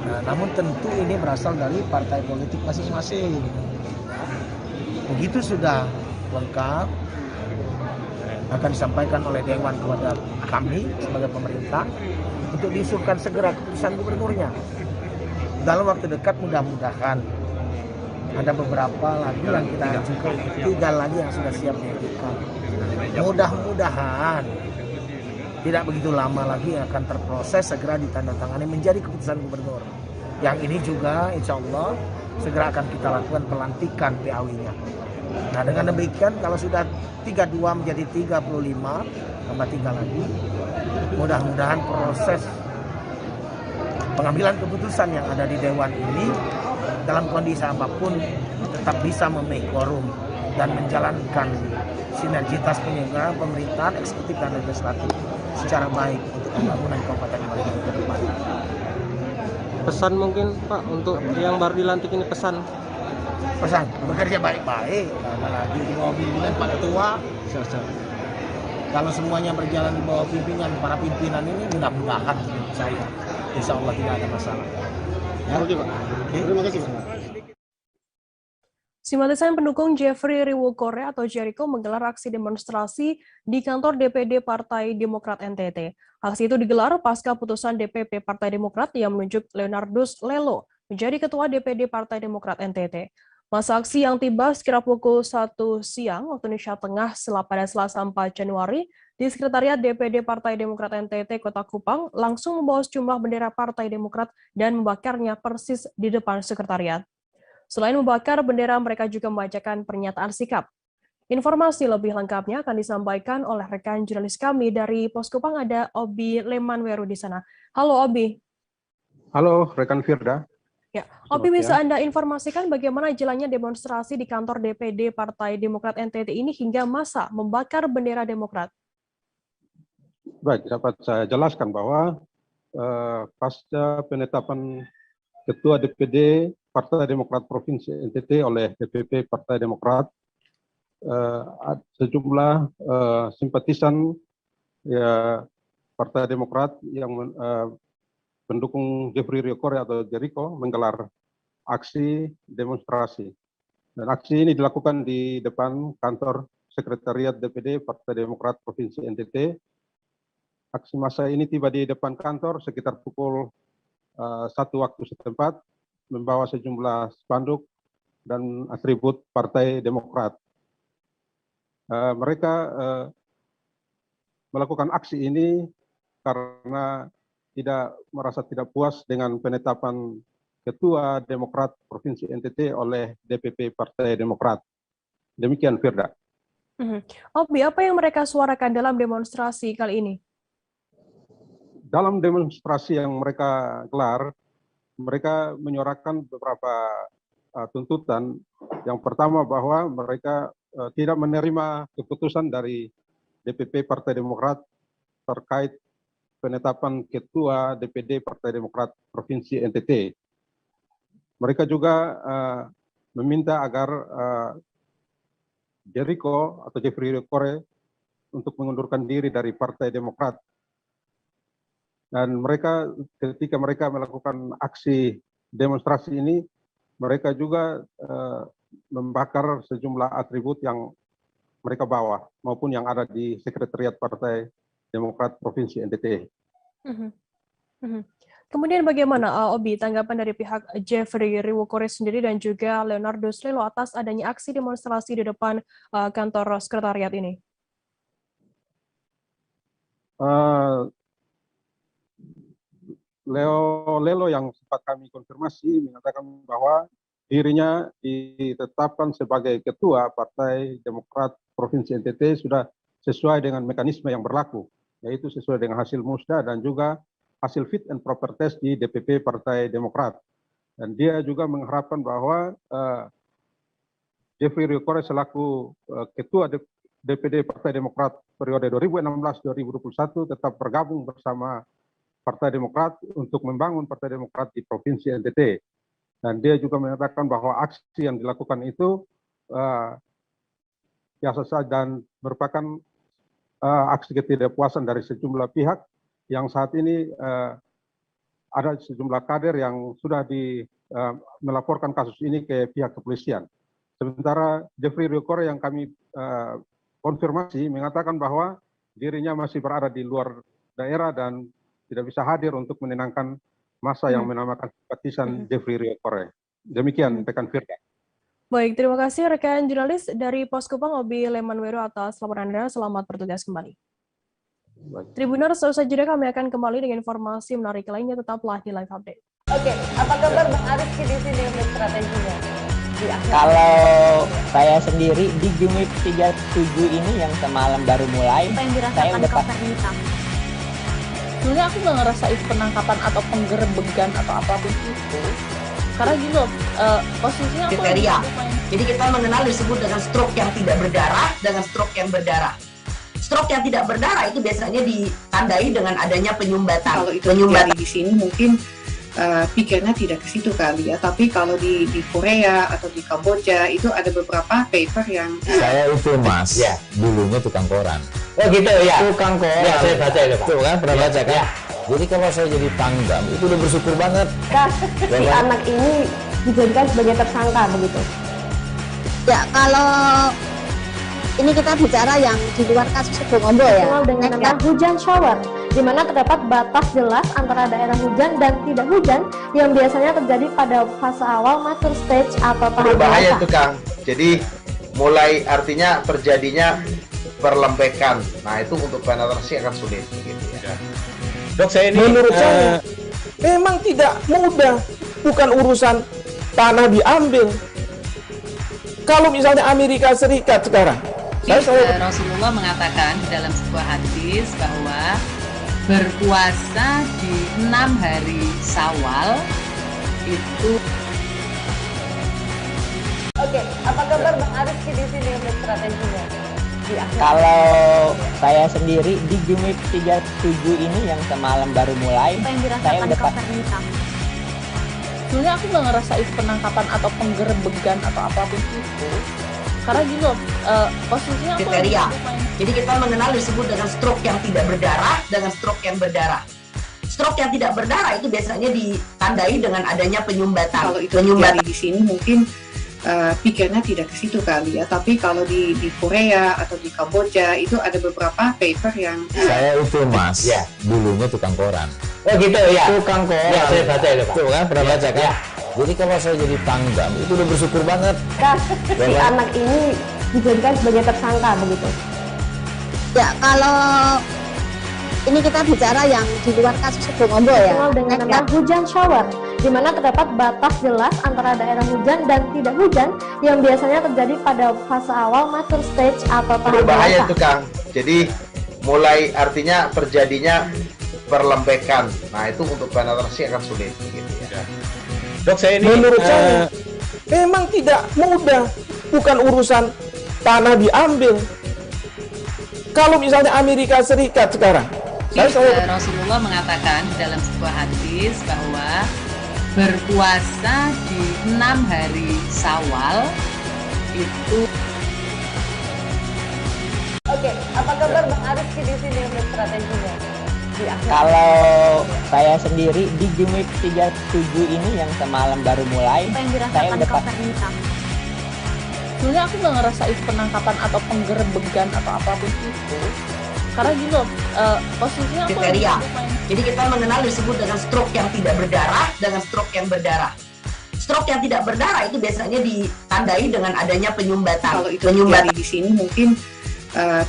Nah, namun tentu ini berasal dari partai politik masing-masing. Begitu sudah lengkap akan disampaikan oleh Dewan kepada kami sebagai pemerintah untuk diusulkan segera keputusan gubernurnya. Dalam waktu dekat mudah-mudahan. Ada beberapa lagi yang kita ajukan, 3 lagi yang sudah siap diajukan. Mudah-mudahan tidak begitu lama lagi akan terproses, segera ditandatangani menjadi keputusan gubernur. Yang ini juga insya Allah segera akan kita lakukan pelantikan PAW-nya. Nah, dengan demikian kalau sudah 32 menjadi 35 tambah 3 lagi, mudah-mudahan proses pengambilan keputusan yang ada di Dewan ini dalam kondisi apapun tetap bisa memenuhi quorum dan menjalankan sinergitas penyelenggaraan pemerintahan eksekutif dan legislatif secara baik untuk pembangunan Kabupaten Muara Enim ke depan. Pesan mungkin Pak untuk yang baru dilantik ini, pesan bekerja baik-baik, apalagi di bawah pimpinan Pak Ketua. Kalau semuanya berjalan di bawah pimpinan para pimpinan ini, mudah-mudahan saya insya Allah tidak ada masalah. Oke Pak. Terima kasih Pak. Simpatisan pendukung Jeffrey Riwokore atau Jericho menggelar aksi demonstrasi di kantor DPD Partai Demokrat NTT. Aksi itu digelar pasca putusan DPP Partai Demokrat yang menunjuk Leonardus Lelo menjadi Ketua DPD Partai Demokrat NTT. Masa aksi yang tiba sekira pukul 1 siang waktu Indonesia Tengah pada Selasa 4 Januari di Sekretariat DPD Partai Demokrat NTT Kota Kupang langsung membawa sejumlah bendera Partai Demokrat dan membakarnya persis di depan sekretariat. Selain membakar bendera, mereka juga membacakan pernyataan sikap. Informasi lebih lengkapnya akan disampaikan oleh rekan jurnalis kami dari Pos Kupang, ada Obi Lemanweru di sana. Halo Obi. Halo rekan Firda. Ya, Obi, bisa Anda informasikan bagaimana jalannya demonstrasi di kantor DPD Partai Demokrat NTT ini hingga massa membakar bendera Demokrat? Baik, dapat saya jelaskan bahwa pasca penetapan Ketua DPD Partai Demokrat Provinsi NTT oleh DPP Partai Demokrat, sejumlah simpatisan ya Partai Demokrat yang pendukung Jeffrey Riwokore atau Jericho menggelar aksi demonstrasi. Dan aksi ini dilakukan di depan kantor Sekretariat DPD Partai Demokrat Provinsi NTT. Aksi massa ini tiba di depan kantor sekitar pukul 1 waktu setempat, membawa sejumlah spanduk dan atribut Partai Demokrat. Mereka melakukan aksi ini karena merasa tidak puas dengan penetapan Ketua Demokrat Provinsi NTT oleh DPP Partai Demokrat. Demikian, Firda. Obi, apa yang mereka suarakan dalam demonstrasi kali ini? Dalam demonstrasi yang mereka gelar, mereka menyuarakan beberapa tuntutan. Yang pertama bahwa mereka tidak menerima keputusan dari DPP Partai Demokrat terkait penetapan Ketua DPD Partai Demokrat Provinsi NTT. Mereka juga meminta agar Jericho atau Jeffrey Riokore untuk mengundurkan diri dari Partai Demokrat. Dan mereka ketika mereka melakukan aksi demonstrasi ini, mereka juga membakar sejumlah atribut yang mereka bawa maupun yang ada di Sekretariat Partai Demokrat Provinsi NTT. Kemudian bagaimana Obi tanggapan dari pihak Jeffrey Riokore sendiri dan juga Leonardo Slelo atas adanya aksi demonstrasi di depan kantor sekretariat ini? Lelo yang sempat kami konfirmasi mengatakan bahwa dirinya ditetapkan sebagai ketua Partai Demokrat Provinsi NTT sudah sesuai dengan mekanisme yang berlaku, yaitu sesuai dengan hasil musda dan juga hasil fit and proper test di DPP Partai Demokrat. Dan dia juga mengharapkan bahwa Jeffrey Riokore selaku ketua DPD Partai Demokrat periode 2016-2021 tetap bergabung bersama Partai Demokrat untuk membangun Partai Demokrat di Provinsi NTT. Dan dia juga mengatakan bahwa aksi yang dilakukan itu biasa saja dan merupakan aksi ketidakpuasan dari sejumlah pihak yang saat ini ada sejumlah kader yang sudah melaporkan kasus ini ke pihak kepolisian. Sementara Jeffrey Riokore yang kami konfirmasi mengatakan bahwa dirinya masih berada di luar daerah dan tidak bisa hadir untuk menenangkan massa yang menamakan simpatisan Jeffrey Riokore. Demikian rekan Firda. Baik, terima kasih rekan jurnalis dari Pos Kupang Obi Lemanwero atas laporan Anda. Selamat bertugas kembali. Tribuners, selesai jeda kami akan kembali dengan informasi menarik lainnya, tetaplah di Live Update. Oke, apa kabar Bang Ariski di sini untuk strateginya? Kalau saya sendiri di Jumip 37 ini yang semalam baru mulai, apa yang saya dirasakan udah Kapten Hitam? Sebenarnya aku nggak ngerasa itu penangkapan atau penggerebegan atau apapun itu, karena gini loh, posisinya aku kriteria. Jadi kita mengenal disebut dengan stroke yang tidak berdarah dengan stroke yang berdarah. Stroke yang tidak berdarah itu biasanya ditandai dengan adanya penyumbatan. Kalau itu terjadi di sini mungkin pikirnya tidak ke situ kali ya, tapi kalau di Korea atau di Kamboja itu ada beberapa paper yang saya itu mas, ya, dulunya tukang koran. Oh gitu ya, tukang koran. Ya, saya baca itu Pak. Tuh kan pernah baca kan? Ya. Jadi kalau saya jadi pangdam itu udah bersyukur banget. Si anak ini dijadikan sebagai tersangka begitu. Ya kalau ini kita bicara yang di luar kasus Sebongombo ya. Dikenal dengan nama hujan shower, di mana terdapat batas jelas antara daerah hujan dan tidak hujan yang biasanya terjadi pada fase awal mature stage atau tahap berbahaya dewasa. itu Kang. Jadi mulai artinya terjadinya perlembekan. Nah itu untuk penetrasi akan sulit. Gitu ya. Dok, saya ini menurut saya memang tidak mudah, bukan urusan tanah diambil. Kalau misalnya Amerika Serikat sekarang, Rasulullah mengatakan di dalam sebuah hadis bahwa berpuasa di 6 hari Syawal itu. Oke, apa kabar Bang Ariski di sini untuk strateginya? Kalau saya sendiri di Jumip 37 ini yang semalam baru mulai, apa yang saya dirasakan udah Kapten Hitam? Sebenarnya aku nggak ngerasa itu penangkapan atau penggerebegan atau apapun itu, karena gini loh, posisinya aku kriteria. Jadi kita mengenal disebut dengan stroke yang tidak berdarah dengan stroke yang berdarah. Stroke yang tidak berdarah itu biasanya ditandai dengan adanya penyumbatan. Kalau itu terjadi di sini mungkin pikirnya tidak ke situ kali ya, tapi kalau di Korea atau di Kamboja itu ada beberapa paper yang saya itu mas, ya, dulunya tukang koran. Oh gitu ya, tukang koran. Ya, saya baca itu Pak. Tuh kan pernah baca kan? Ya. Jadi kalau saya jadi pangdam itu udah bersyukur banget. Si anak ini dijadikan sebagai tersangka begitu. Ya kalau ini kita bicara yang di luar kasus Sebongombo ya. Dikenal dengan nama hujan shower, di mana terdapat batas jelas antara daerah hujan dan tidak hujan yang biasanya terjadi pada fase awal mature stage atau tahap berbahaya dewasa. itu Kang. Jadi mulai artinya terjadinya perlembekan. Nah itu untuk penetrasi akan sulit. Gitu ya. Dok, saya ini menurut saya memang tidak mudah. Bukan urusan tanah diambil. Kalau misalnya Amerika Serikat sekarang, Rasulullah mengatakan dalam sebuah hadis bahwa berpuasa di 6 hari Syawal itu. Oke, apa kabar Bang Ariski di sini untuk strateginya? Kalau saya sendiri di Jumip 37 ini yang semalam baru mulai, saya udah sebenarnya aku nggak ngerasain penangkapan atau penggerebegan atau apapun itu. Karena gini loh, posisinya aku kriteria. Jadi kita mengenal disebut dengan stroke yang tidak berdarah dengan stroke yang berdarah. Stroke yang tidak berdarah itu biasanya ditandai dengan adanya penyumbatan. Kalau itu terjadi di sini mungkin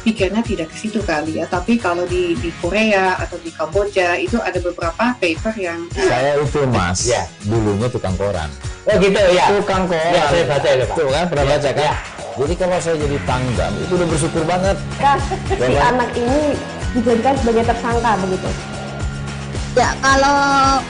pikirnya tidak ke situ kali ya. Tapi kalau di Korea atau di Kamboja itu ada beberapa paper yang Saya itu Mas, dulunya tukang koran. Oh gitu ya. Tukang koran. Ya, saya baca itu Pak. Tuh kan, pernah baca kan? Jadi kalau saya jadi Pangdam itu udah bersyukur banget. Si anak ini dijadikan sebagai tersangka begitu. Ya, kalau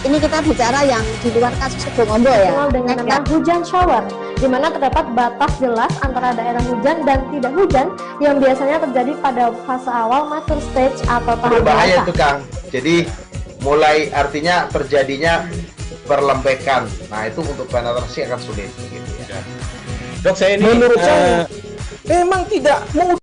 ini kita bicara yang di luar kasus Sebongombo ya. Dikenal dengan nama hujan shower, di mana terdapat batas jelas antara daerah hujan dan tidak hujan yang biasanya terjadi pada fase awal mature stage atau tahap berbahaya dewasa. itu Kang. Jadi mulai artinya terjadinya perlembekan. Nah itu untuk penetrasi akan sulit. Gitu ya. Dok, saya ini menurut saya memang tidak mudah.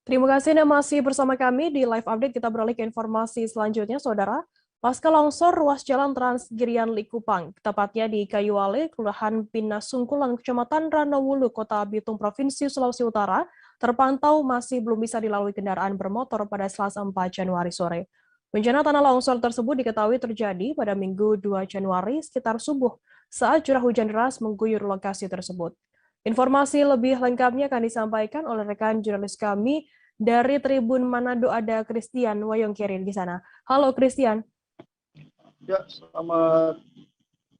Terima kasih Anda masih bersama kami di live update. Kita beralih ke informasi selanjutnya, Saudara. Pasca longsor ruas jalan Trans Girian Likupang, tepatnya di Kayuwale, Kelurahan Pinasungkulan, Kecamatan Ranowulu, Kota Bitung, Provinsi Sulawesi Utara, terpantau masih belum bisa dilalui kendaraan bermotor pada Selasa 4 Januari sore. Bencana tanah longsor tersebut diketahui terjadi pada Minggu 2 Januari sekitar subuh saat curah hujan deras mengguyur lokasi tersebut. Informasi lebih lengkapnya akan disampaikan oleh rekan jurnalis kami dari Tribun Manado, ada Christian Wayongkiri di sana. Halo Christian. Ya, selamat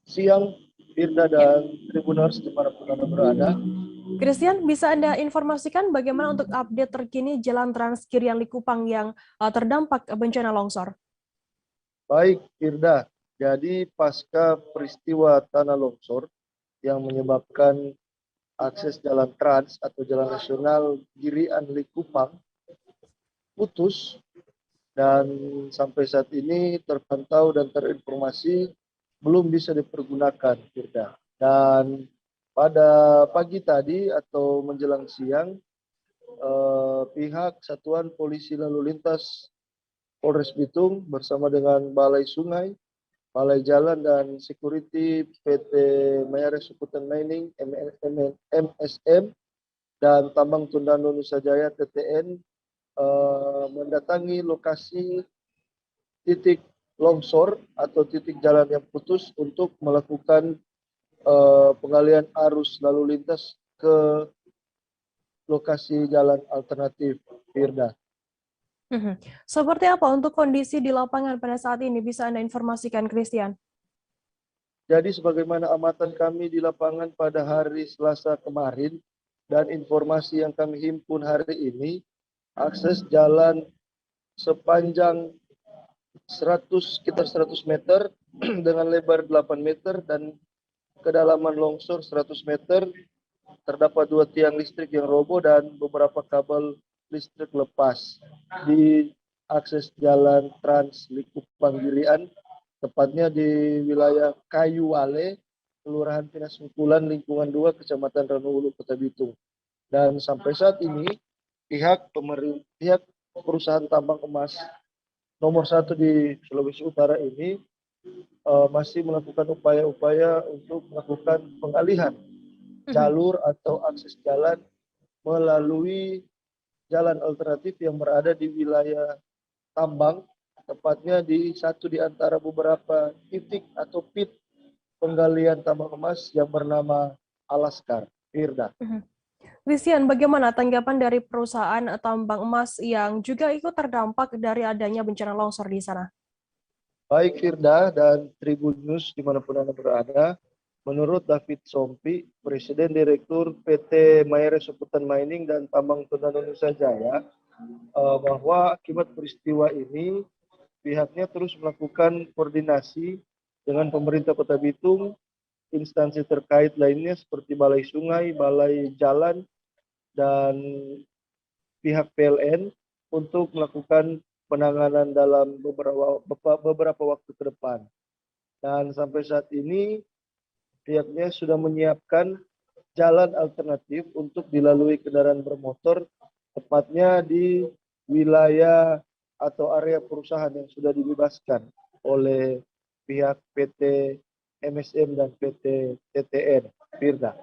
siang Firda dan Tribuners dimanapun Anda berada. Christian, bisa Anda informasikan bagaimana untuk update terkini Jalan Trans Girian Likupang yang terdampak bencana longsor? Baik, Firda. Jadi pasca peristiwa tanah longsor yang menyebabkan akses jalan trans atau jalan nasional Girian Likupang putus dan sampai saat ini terpantau dan terinformasi belum bisa dipergunakan, Firda. Dan pada pagi tadi atau menjelang siang, pihak Satuan Polisi Lalu Lintas Polres Bitung bersama dengan Balai Sungai, Balai Jalan dan Security PT Mayare Sukutan Mining MSM dan Tambang Tondano Nusa Jaya TTN mendatangi lokasi titik longsor atau titik jalan yang putus untuk melakukan pengalihan arus lalu lintas ke lokasi jalan alternatif, Firda. Seperti apa untuk kondisi di lapangan pada saat ini? Bisa Anda informasikan, Christian? Jadi sebagaimana amatan kami di lapangan pada hari Selasa kemarin dan informasi yang kami himpun hari ini, akses jalan sepanjang sekitar 100 meter dengan lebar 8 meter dan kedalaman longsor 100 meter, terdapat 2 tiang listrik yang roboh dan beberapa kabel listrik lepas di akses jalan Trans Likupang Girian, tepatnya di wilayah Kayuwale, Kelurahan Pinasungkulan, Lingkungan 2, Kecamatan Ranowulu, Kota Bitung. Dan sampai saat ini pihak perusahaan tambang emas nomor 1 di Sulawesi Utara ini masih melakukan upaya-upaya untuk melakukan pengalihan jalur atau akses jalan melalui jalan alternatif yang berada di wilayah tambang, tepatnya di satu di antara beberapa titik atau pit penggalian tambang emas yang bernama Alaskar, Firda. Christian, bagaimana tanggapan dari perusahaan tambang emas yang juga ikut terdampak dari adanya bencana longsor di sana? Baik Firda dan Tribun News dimanapun Anda berada, menurut David Sompi, Presiden Direktur PT Mayere Soputan Mining dan Tambang Tuna Indonesia Jaya, bahwa akibat peristiwa ini pihaknya terus melakukan koordinasi dengan pemerintah Kota Bitung, instansi terkait lainnya seperti Balai Sungai, Balai Jalan, dan pihak PLN untuk melakukan penanganan dalam beberapa waktu ke depan. Dan sampai saat ini pihaknya sudah menyiapkan jalan alternatif untuk dilalui kendaraan bermotor, tepatnya di wilayah atau area perusahaan yang sudah dibebaskan oleh pihak PT MSM dan PT TTN. Firda.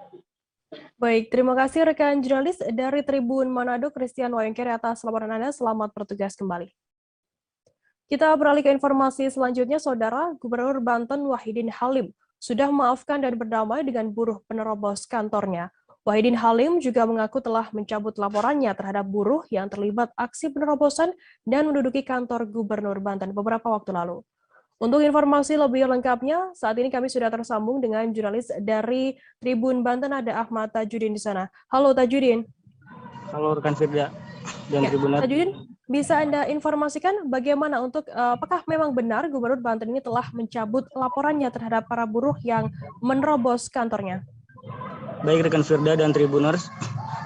Baik, terima kasih rekan jurnalis dari Tribun Manado, Christian Wayangkere atas laporan Anda. Selamat bertugas kembali. Kita beralih ke informasi selanjutnya, Saudara. Gubernur Banten Wahidin Halim sudah memaafkan dan berdamai dengan buruh penerobos kantornya. Wahidin Halim juga mengaku telah mencabut laporannya terhadap buruh yang terlibat aksi penerobosan dan menduduki kantor Gubernur Banten beberapa waktu lalu. Untuk informasi lebih lengkapnya, saat ini kami sudah tersambung dengan jurnalis dari Tribun Banten, ada Ahmad Tajudin di sana. Halo Tajudin. Halo rekan Firda dan Tribun. Tajudin, bisa Anda informasikan bagaimana apakah memang benar Gubernur Banten ini telah mencabut laporannya terhadap para buruh yang menerobos kantornya? Baik rekan Firda dan Tribuners,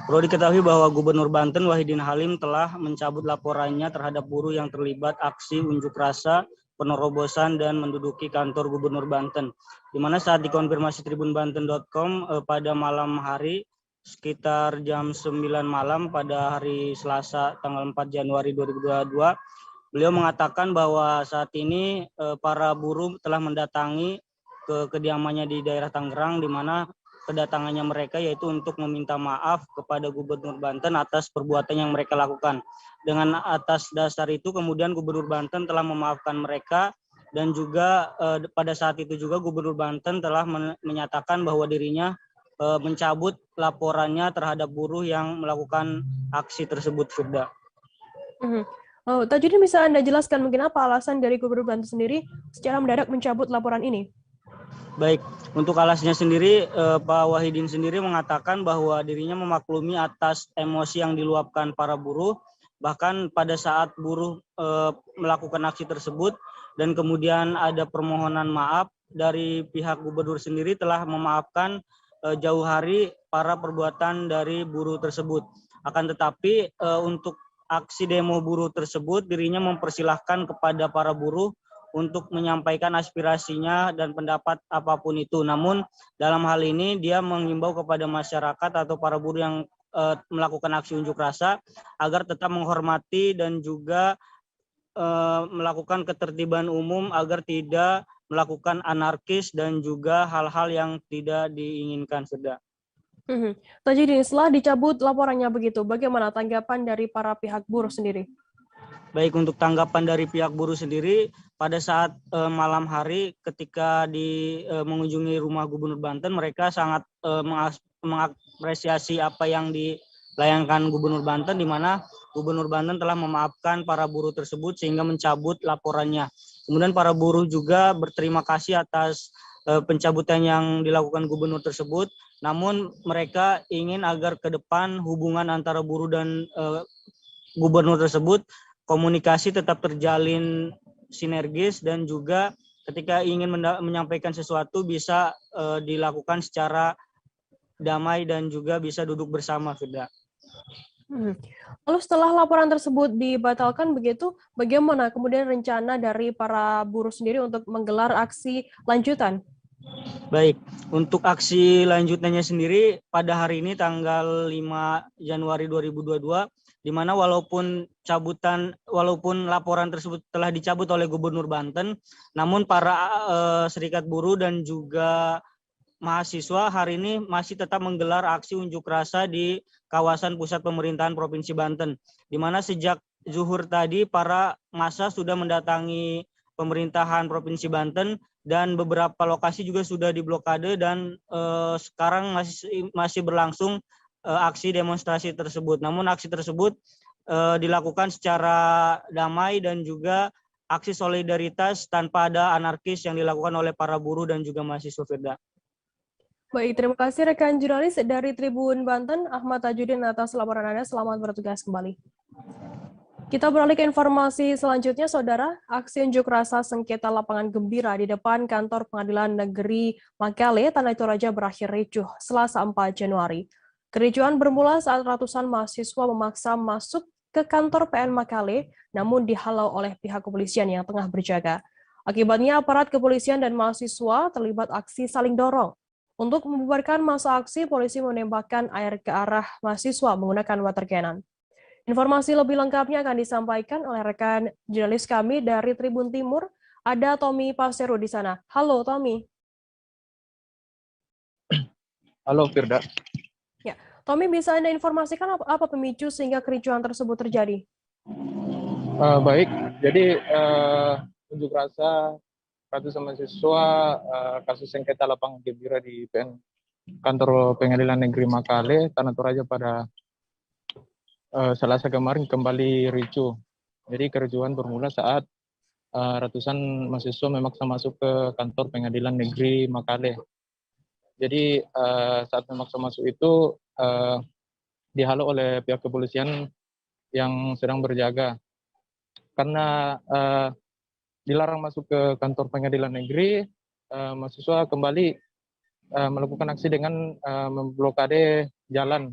perlu diketahui bahwa Gubernur Banten Wahidin Halim telah mencabut laporannya terhadap buruh yang terlibat aksi unjuk rasa, penerobosan dan menduduki kantor Gubernur Banten. Di mana saat dikonfirmasi tribunbanten.com pada malam hari sekitar jam 9 malam pada hari Selasa tanggal 4 Januari 2022, beliau mengatakan bahwa saat ini para buruh telah mendatangi ke kediamannya di daerah Tangerang, di mana kedatangannya mereka yaitu untuk meminta maaf kepada Gubernur Banten atas perbuatan yang mereka lakukan. Dengan atas dasar itu kemudian Gubernur Banten telah memaafkan mereka, dan juga pada saat itu juga Gubernur Banten telah menyatakan bahwa dirinya mencabut laporannya terhadap buruh yang melakukan aksi tersebut, Firda. Tajudin, bisa Anda jelaskan mungkin apa alasan dari Gubernur Banten sendiri secara mendadak mencabut laporan ini? Baik, untuk alasnya sendiri, Pak Wahidin sendiri mengatakan bahwa dirinya memaklumi atas emosi yang diluapkan para buruh, bahkan pada saat buruh melakukan aksi tersebut, dan kemudian ada permohonan maaf dari pihak gubernur sendiri telah memaafkan jauh hari para perbuatan dari buruh tersebut. Akan tetapi untuk aksi demo buruh tersebut, dirinya mempersilahkan kepada para buruh untuk menyampaikan aspirasinya dan pendapat apapun itu. Namun dalam hal ini dia mengimbau kepada masyarakat atau para buruh yang melakukan aksi unjuk rasa agar tetap menghormati dan juga melakukan ketertiban umum agar tidak melakukan anarkis dan juga hal-hal yang tidak diinginkan, Firda. Tajudin, setelah dicabut laporannya begitu, bagaimana tanggapan dari para pihak buruh sendiri? Baik, untuk tanggapan dari pihak buruh sendiri, pada saat malam hari ketika mengunjungi rumah Gubernur Banten, mereka sangat mengapresiasi apa yang dilayangkan Gubernur Banten, di mana Gubernur Banten telah memaafkan para buruh tersebut sehingga mencabut laporannya. Kemudian para buruh juga berterima kasih atas pencabutan yang dilakukan Gubernur tersebut, namun mereka ingin agar ke depan hubungan antara buruh dan Gubernur tersebut komunikasi tetap terjalin sinergis, dan juga ketika ingin menyampaikan sesuatu bisa dilakukan secara damai dan juga bisa duduk bersama, Firda. Lalu setelah laporan tersebut dibatalkan begitu, bagaimana kemudian rencana dari para buruh sendiri untuk menggelar aksi lanjutan? Baik, untuk aksi lanjutannya sendiri pada hari ini tanggal 5 Januari 2022, di mana walaupun laporan tersebut telah dicabut oleh Gubernur Banten, namun para serikat buruh dan juga mahasiswa hari ini masih tetap menggelar aksi unjuk rasa di kawasan pusat pemerintahan Provinsi Banten, di mana sejak zuhur tadi para massa sudah mendatangi pemerintahan Provinsi Banten dan beberapa lokasi juga sudah diblokade, dan sekarang masih berlangsung aksi demonstrasi tersebut. Namun aksi tersebut dilakukan secara damai dan juga aksi solidaritas tanpa ada anarkis yang dilakukan oleh para buruh dan juga mahasiswa, Firda. Baik, terima kasih rekan jurnalis dari Tribun Banten, Ahmad Tajudin atas laporan Anda. Selamat bertugas kembali. Kita beralih ke informasi selanjutnya, Saudara. Aksi unjuk rasa sengketa lapangan Gembira di depan kantor Pengadilan Negeri Makale, Tanah Toraja berakhir ricuh Selasa 4 Januari. Kericuhan bermula saat ratusan mahasiswa memaksa masuk ke kantor PN Makale, namun dihalau oleh pihak kepolisian yang tengah berjaga. Akibatnya aparat kepolisian dan mahasiswa terlibat aksi saling dorong. Untuk membubarkan massa aksi, polisi menembakkan air ke arah mahasiswa menggunakan water cannon. Informasi lebih lengkapnya akan disampaikan oleh rekan jurnalis kami dari Tribun Timur. Ada Tommy Pasero di sana. Halo, Tommy. Halo, Firda. Ya, Tommy, bisa Anda informasikan apa pemicu sehingga kericuhan tersebut terjadi? Baik, jadi unjuk rasa ratusan mahasiswa kasus sengketa lapangan Gembira di kantor Pengadilan Negeri Makale, Tanah Toraja pada Selasa kemarin kembali ricuh. Jadi kericuhan bermula saat ratusan mahasiswa memaksa masuk ke kantor Pengadilan Negeri Makale. Jadi saat memaksa masuk itu dihalau oleh pihak kepolisian yang sedang berjaga. Karena dilarang masuk ke kantor Pengadilan Negeri, mahasiswa kembali melakukan aksi dengan memblokade jalan.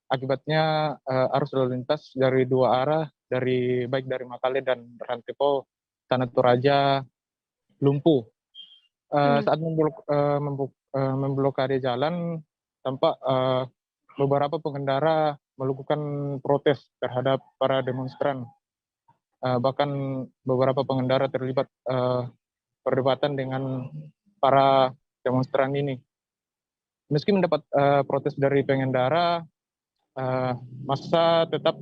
Akibatnya arus lalu lintas dari dua arah, baik dari Makale dan Rantepo, Tanah Toraja lumpuh. Saat memblokade jalan, tampak beberapa pengendara melakukan protes terhadap para demonstran. Bahkan beberapa pengendara terlibat perdebatan dengan para demonstran ini. Meski mendapat protes dari pengendara, massa tetap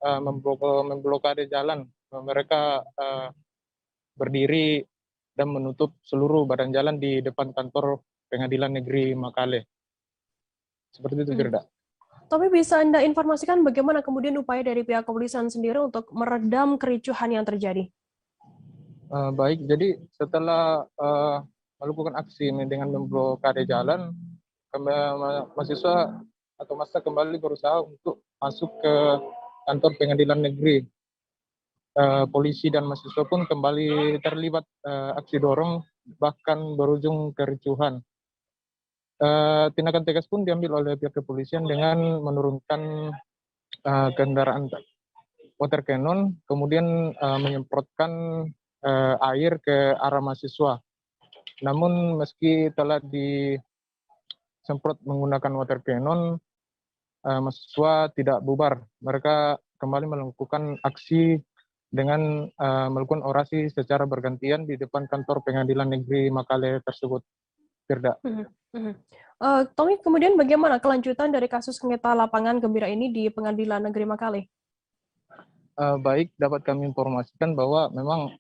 memblokade jalan. Mereka berdiri dan menutup seluruh badan jalan di depan kantor Pengadilan Negeri Makale. Seperti itu, Firda. Tapi bisa Anda informasikan bagaimana kemudian upaya dari pihak kepolisian sendiri untuk meredam kericuhan yang terjadi? Baik, jadi setelah melakukan aksi dengan memblokade jalan, mahasiswa atau massa kembali berusaha untuk masuk ke kantor Pengadilan Negeri. Polisi dan mahasiswa pun kembali terlibat aksi dorong, bahkan berujung kericuhan. Tindakan tegas pun diambil oleh pihak kepolisian dengan menurunkan kendaraan water cannon, kemudian menyemprotkan air ke arah mahasiswa. Namun meski telah disemprot menggunakan water cannon, mahasiswa tidak bubar. Mereka kembali melakukan aksi dengan melakukan orasi secara bergantian di depan kantor Pengadilan Negeri Makale tersebut. Firda. Tommy, kemudian bagaimana kelanjutan dari kasus sengketa lapangan Gembira ini di Pengadilan Negeri Makale? Baik, dapat kami informasikan bahwa memang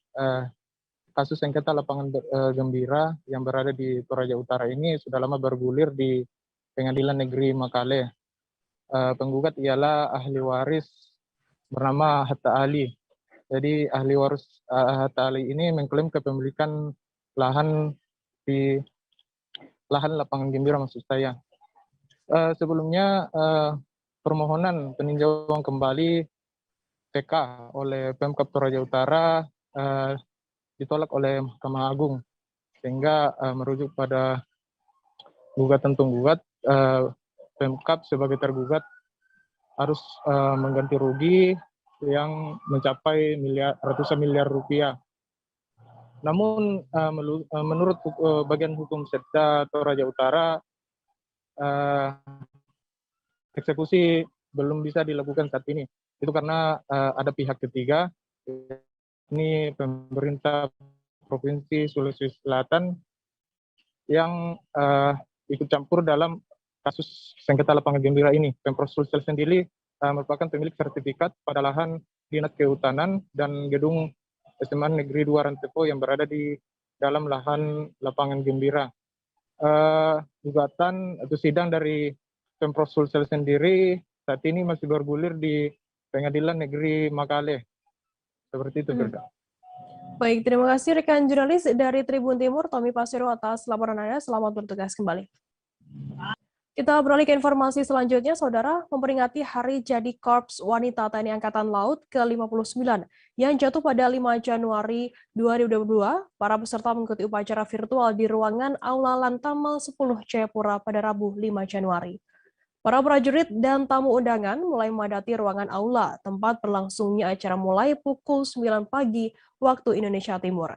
kasus sengketa lapangan Gembira yang berada di Toraja Utara ini sudah lama bergulir di Pengadilan Negeri Makale. Penggugat ialah ahli waris bernama Hatta Ali. Jadi ahli waris Hatta Ali ini mengklaim kepemilikan lahan lapangan Gembira maksud saya. Sebelumnya permohonan peninjauan kembali PK oleh Pemkab Toraja Utara ditolak oleh Mahkamah Agung, sehingga merujuk pada gugatan penggugat, Pemkab sebagai tergugat harus mengganti rugi yang mencapai ratusan miliar rupiah. Namun menurut bagian hukum Setda Toraja Utara, eksekusi belum bisa dilakukan saat ini. Itu karena ada pihak ketiga, ini pemerintah Provinsi Sulawesi Selatan yang ikut campur dalam kasus sengketa lapangan Gembira ini. Pemprov Sulsel sendiri merupakan pemilik sertifikat pada lahan Dinas Kehutanan dan gedung SMA Negeri 2 Rantepo yang berada di dalam lahan lapangan Gembira. Gugatan atau sidang dari Pemprov Sulsel sendiri saat ini masih bergulir di Pengadilan Negeri Makale. Seperti itu, Firda. Baik, terima kasih rekan jurnalis dari Tribun Timur, Tommy Pasiro atas laporan Anda. Selamat bertugas kembali. Kita beralih ke informasi selanjutnya, Saudara. Memperingati Hari Jadi Korps Wanita TNI Angkatan Laut ke-59 yang jatuh pada 5 Januari 2022, para peserta mengikuti upacara virtual di ruangan Aula Lantamal 10 Jayapura pada Rabu 5 Januari. Para prajurit dan tamu undangan mulai memadati ruangan aula, tempat berlangsungnya acara mulai pukul 9 pagi waktu Indonesia Timur.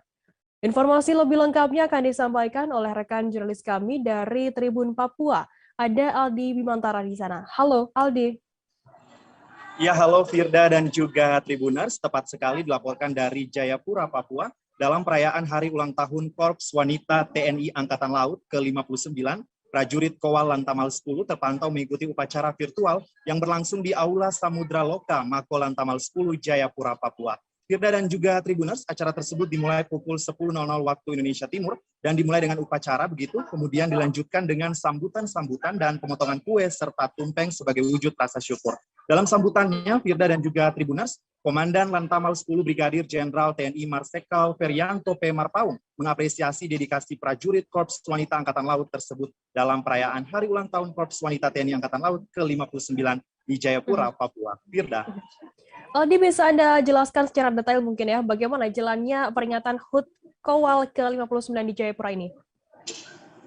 Informasi lebih lengkapnya akan disampaikan oleh rekan jurnalis kami dari Tribun Papua. Ada Aldi Bimantara di sana. Halo, Aldi. Ya, halo Firda dan juga Tribuners. Tepat sekali dilaporkan dari Jayapura, Papua, dalam perayaan Hari Ulang Tahun Korps Wanita TNI Angkatan Laut ke-59, prajurit Kowal Lantamal 10 terpantau mengikuti upacara virtual yang berlangsung di Aula Samudra Loka, Mako Lantamal 10, Jayapura, Papua. Firda dan juga Tribuners, acara tersebut dimulai pukul 10.00 waktu Indonesia Timur dan dimulai dengan upacara begitu, kemudian dilanjutkan dengan sambutan-sambutan dan pemotongan kue serta tumpeng sebagai wujud rasa syukur. Dalam sambutannya, Firda dan juga Tribuners, Komandan Lantamal 10 Brigadir Jenderal TNI Marsikal Ferianto P. Marpaung mengapresiasi dedikasi prajurit Korps Wanita Angkatan Laut tersebut dalam perayaan Hari Ulang Tahun Korps Wanita TNI Angkatan Laut ke-59 di Jayapura, Papua. Firda. Aldi, bisa Anda jelaskan secara detail mungkin ya, bagaimana jalannya peringatan HUT Kowal ke-59 di Jayapura ini?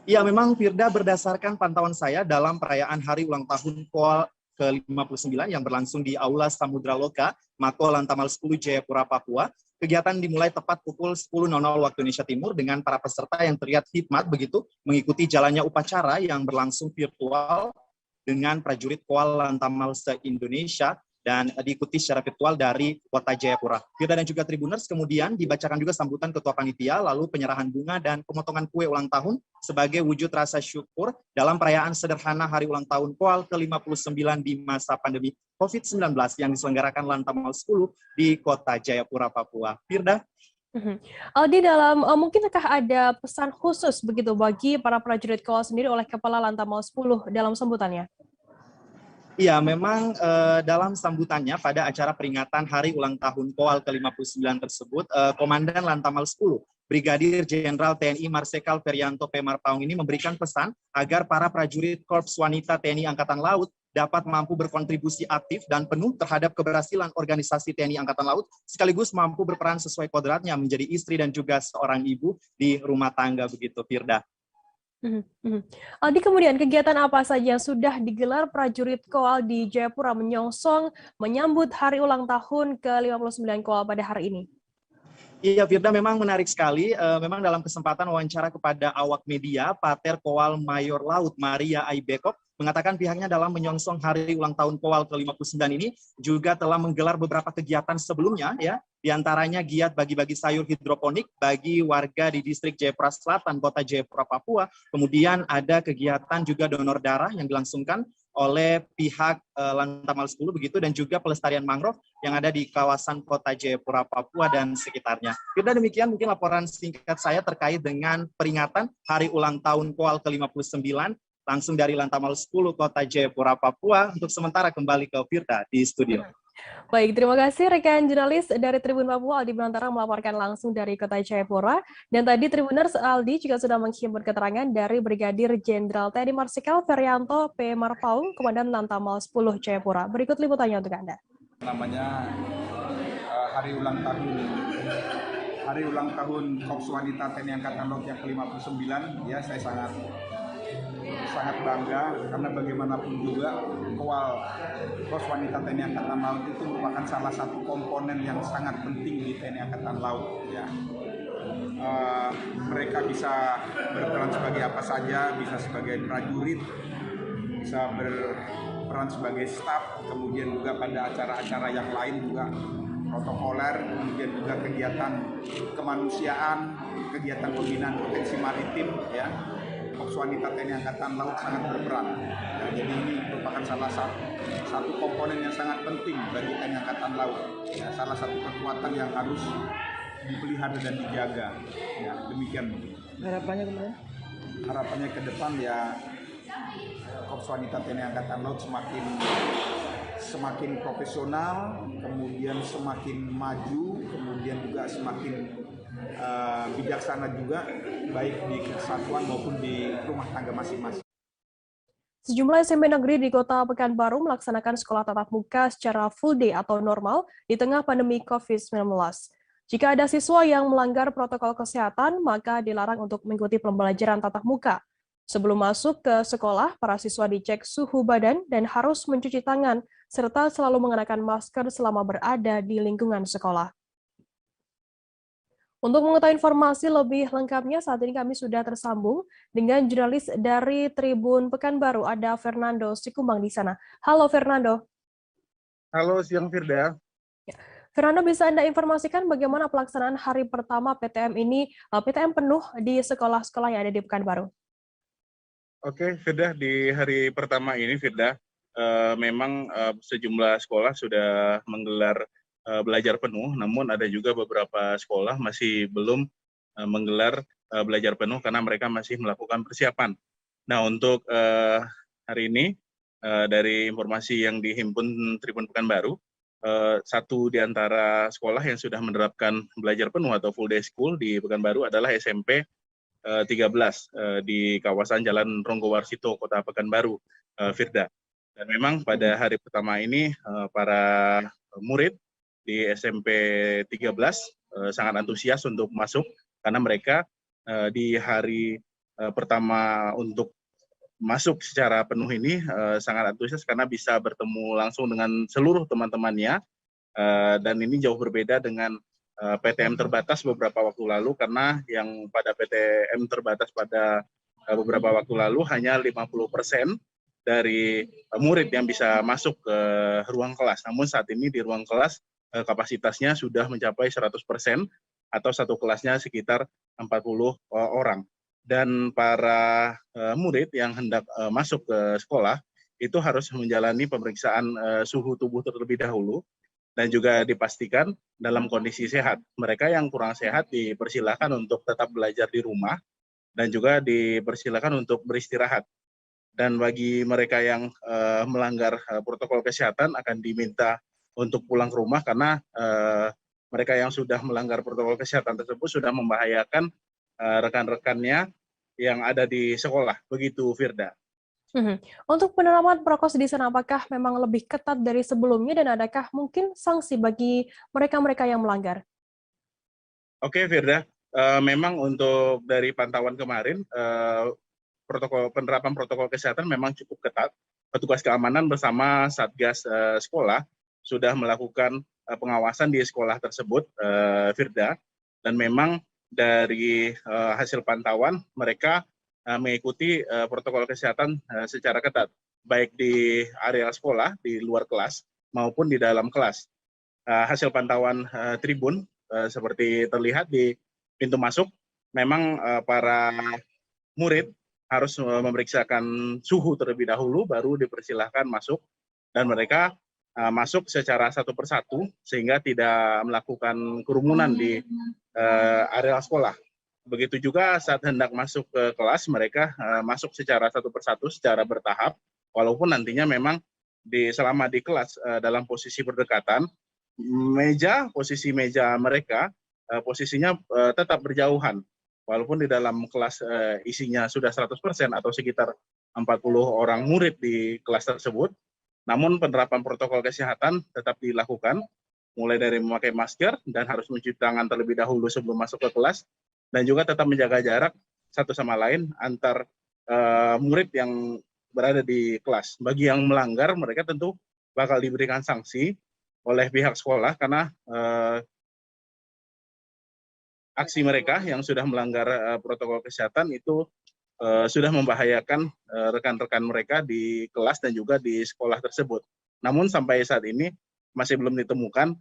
Ya, memang Firda, berdasarkan pantauan saya dalam perayaan Hari Ulang Tahun Kowal ke-59 yang berlangsung di Aula Samudra Loka, Mako Lantamal 10 Jayapura, Papua, kegiatan dimulai tepat pukul 10.00 waktu Indonesia Timur dengan para peserta yang terlihat hikmat begitu mengikuti jalannya upacara yang berlangsung virtual dengan prajurit Kowal Lantamal se-Indonesia dan diikuti secara virtual dari kota Jayapura. Firda dan juga Tribuners, kemudian dibacakan juga sambutan ketua panitia, lalu penyerahan bunga dan pemotongan kue ulang tahun sebagai wujud rasa syukur dalam perayaan sederhana Hari Ulang Tahun Kowal ke-59 di masa pandemi COVID-19 yang diselenggarakan Lantamal 10 di kota Jayapura, Papua. Firda? Aldi, mungkinkah ada pesan khusus begitu bagi para prajurit Kowal sendiri oleh Kepala Lantamal 10 dalam sambutannya? Iya, memang dalam sambutannya pada acara peringatan Hari Ulang Tahun Kowal ke-59 tersebut, Komandan Lantamal 10, Brigadir Jenderal TNI Marsikal Ferianto P. Marpaung ini memberikan pesan agar para prajurit Korps Wanita TNI Angkatan Laut dapat mampu berkontribusi aktif dan penuh terhadap keberhasilan organisasi TNI Angkatan Laut, sekaligus mampu berperan sesuai kodratnya menjadi istri dan juga seorang ibu di rumah tangga begitu, Firda. Aldi, kemudian kegiatan apa saja yang sudah digelar prajurit Kowal di Jayapura menyongsong menyambut Hari Ulang Tahun ke-59 Kowal pada hari ini? Iya, Firda, memang menarik sekali. Memang dalam kesempatan wawancara kepada awak media, Pater Kowal Mayor Laut Maria Aibekop mengatakan pihaknya dalam menyongsong Hari Ulang Tahun Kowal ke-59 ini juga telah menggelar beberapa kegiatan sebelumnya, ya, diantaranya giat bagi-bagi sayur hidroponik bagi warga di distrik Jayapura Selatan, kota Jayapura, Papua. Kemudian ada kegiatan juga donor darah yang dilangsungkan oleh pihak Lantamal 10 begitu, dan juga pelestarian mangrove yang ada di kawasan kota Jayapura, Papua dan sekitarnya. Firda, demikian mungkin laporan singkat saya terkait dengan peringatan Hari Ulang Tahun Kowal ke-59 langsung dari Lantamal 10 kota Jayapura, Papua. Untuk sementara kembali ke Firda di studio. Baik, terima kasih rekan jurnalis dari Tribun Papua, Aldi Bimantara melaporkan langsung dari kota Jayapura. Dan tadi Tribuners, Aldi juga sudah menghimpun keterangan dari Brigadir Jenderal TNI Marsikal Ferianto P. Marpaung, Komandan Lantamal 10 Jayapura. Berikut liputannya untuk Anda. Namanya Hari Ulang Tahun Korps Wanita TNI Angkatan Laut yang ke-59, ya saya sangat bangga karena bagaimanapun juga Korps Wanita TNI Angkatan Laut itu merupakan salah satu komponen yang sangat penting di TNI Angkatan Laut. Ya. Mereka bisa berperan sebagai apa saja, bisa sebagai prajurit, bisa berperan sebagai staf, kemudian juga pada acara-acara yang lain juga protokoler, kemudian juga kegiatan kemanusiaan, kegiatan pembinaan potensi maritim, ya. Korps Wanita TNI Angkatan Laut sangat berperan. Ya, jadi ini merupakan salah satu komponen yang sangat penting bagi TNI Angkatan Laut. Ya, salah satu kekuatan yang harus dipelihara dan dijaga. Ya, demikian. Harapannya kemana? Harapannya ke depan ya Korps Wanita TNI Angkatan Laut semakin profesional, kemudian semakin maju, kemudian juga semakin bijaksana juga, baik di kesatuan maupun di rumah tangga masing-masing. Sejumlah SMP negeri di Kota Pekanbaru melaksanakan sekolah tatap muka secara full day atau normal di tengah pandemi COVID-19. Jika ada siswa yang melanggar protokol kesehatan, maka dilarang untuk mengikuti pembelajaran tatap muka. Sebelum masuk ke sekolah, para siswa dicek suhu badan dan harus mencuci tangan, serta selalu mengenakan masker selama berada di lingkungan sekolah. Untuk mengetahui informasi lebih lengkapnya, saat ini kami sudah tersambung dengan jurnalis dari Tribun Pekanbaru, ada Fernando Sikumbang di sana. Halo Fernando. Halo, siang Firda. Fernando, bisa Anda informasikan bagaimana pelaksanaan hari pertama PTM ini, PTM penuh di sekolah-sekolah yang ada di Pekanbaru? Oke, Firda, di hari pertama ini, Firda, memang sejumlah sekolah sudah menggelar belajar penuh, namun ada juga beberapa sekolah masih belum menggelar belajar penuh karena mereka masih melakukan persiapan. Nah, untuk hari ini, dari informasi yang dihimpun Tribun Pekanbaru, satu di antara sekolah yang sudah menerapkan belajar penuh atau full day school di Pekanbaru adalah SMP 13 di kawasan Jalan Ronggowarsito, Kota Pekanbaru, Firda. Dan memang pada hari pertama ini para murid di SMP 13 sangat antusias untuk masuk karena mereka di hari pertama untuk masuk secara penuh ini sangat antusias karena bisa bertemu langsung dengan seluruh teman-temannya, dan ini jauh berbeda dengan PTM terbatas beberapa waktu lalu, karena yang pada PTM terbatas pada beberapa waktu lalu hanya 50% dari murid yang bisa masuk ke ruang kelas. Namun saat ini di ruang kelas kapasitasnya sudah mencapai 100% atau satu kelasnya sekitar 40 orang. Dan para murid yang hendak masuk ke sekolah itu harus menjalani pemeriksaan suhu tubuh terlebih dahulu dan juga dipastikan dalam kondisi sehat. Mereka yang kurang sehat dipersilakan untuk tetap belajar di rumah dan juga dipersilakan untuk beristirahat. Dan bagi mereka yang melanggar protokol kesehatan akan diminta untuk pulang ke rumah karena mereka yang sudah melanggar protokol kesehatan tersebut sudah membahayakan rekan-rekannya yang ada di sekolah. Begitu, Firda. Untuk penerapan prokes di sana, apakah memang lebih ketat dari sebelumnya dan adakah mungkin sanksi bagi mereka-mereka yang melanggar? Oke, Firda. Memang untuk dari pantauan kemarin, penerapan protokol kesehatan memang cukup ketat. Petugas keamanan bersama Satgas sekolah sudah melakukan pengawasan di sekolah tersebut, Firda. Dan memang dari hasil pantauan mereka mengikuti protokol kesehatan secara ketat, baik di area sekolah, di luar kelas, maupun di dalam kelas. Hasil pantauan Tribun seperti terlihat di pintu masuk, memang para murid harus memeriksakan suhu terlebih dahulu, baru dipersilahkan masuk, dan mereka masuk secara satu persatu, sehingga tidak melakukan kerumunan di area sekolah. Begitu juga saat hendak masuk ke kelas, mereka masuk secara satu persatu, secara bertahap, walaupun nantinya memang selama di kelas dalam posisi berdekatan, posisi meja mereka, posisinya tetap berjauhan. Walaupun di dalam kelas isinya sudah 100% atau sekitar 40 orang murid di kelas tersebut, namun penerapan protokol kesehatan tetap dilakukan, mulai dari memakai masker dan harus mencuci tangan terlebih dahulu sebelum masuk ke kelas, dan juga tetap menjaga jarak satu sama lain antar murid yang berada di kelas. Bagi yang melanggar, mereka tentu bakal diberikan sanksi oleh pihak sekolah karena aksi mereka yang sudah melanggar protokol kesehatan itu sudah membahayakan rekan-rekan mereka di kelas dan juga di sekolah tersebut. Namun sampai saat ini masih belum ditemukan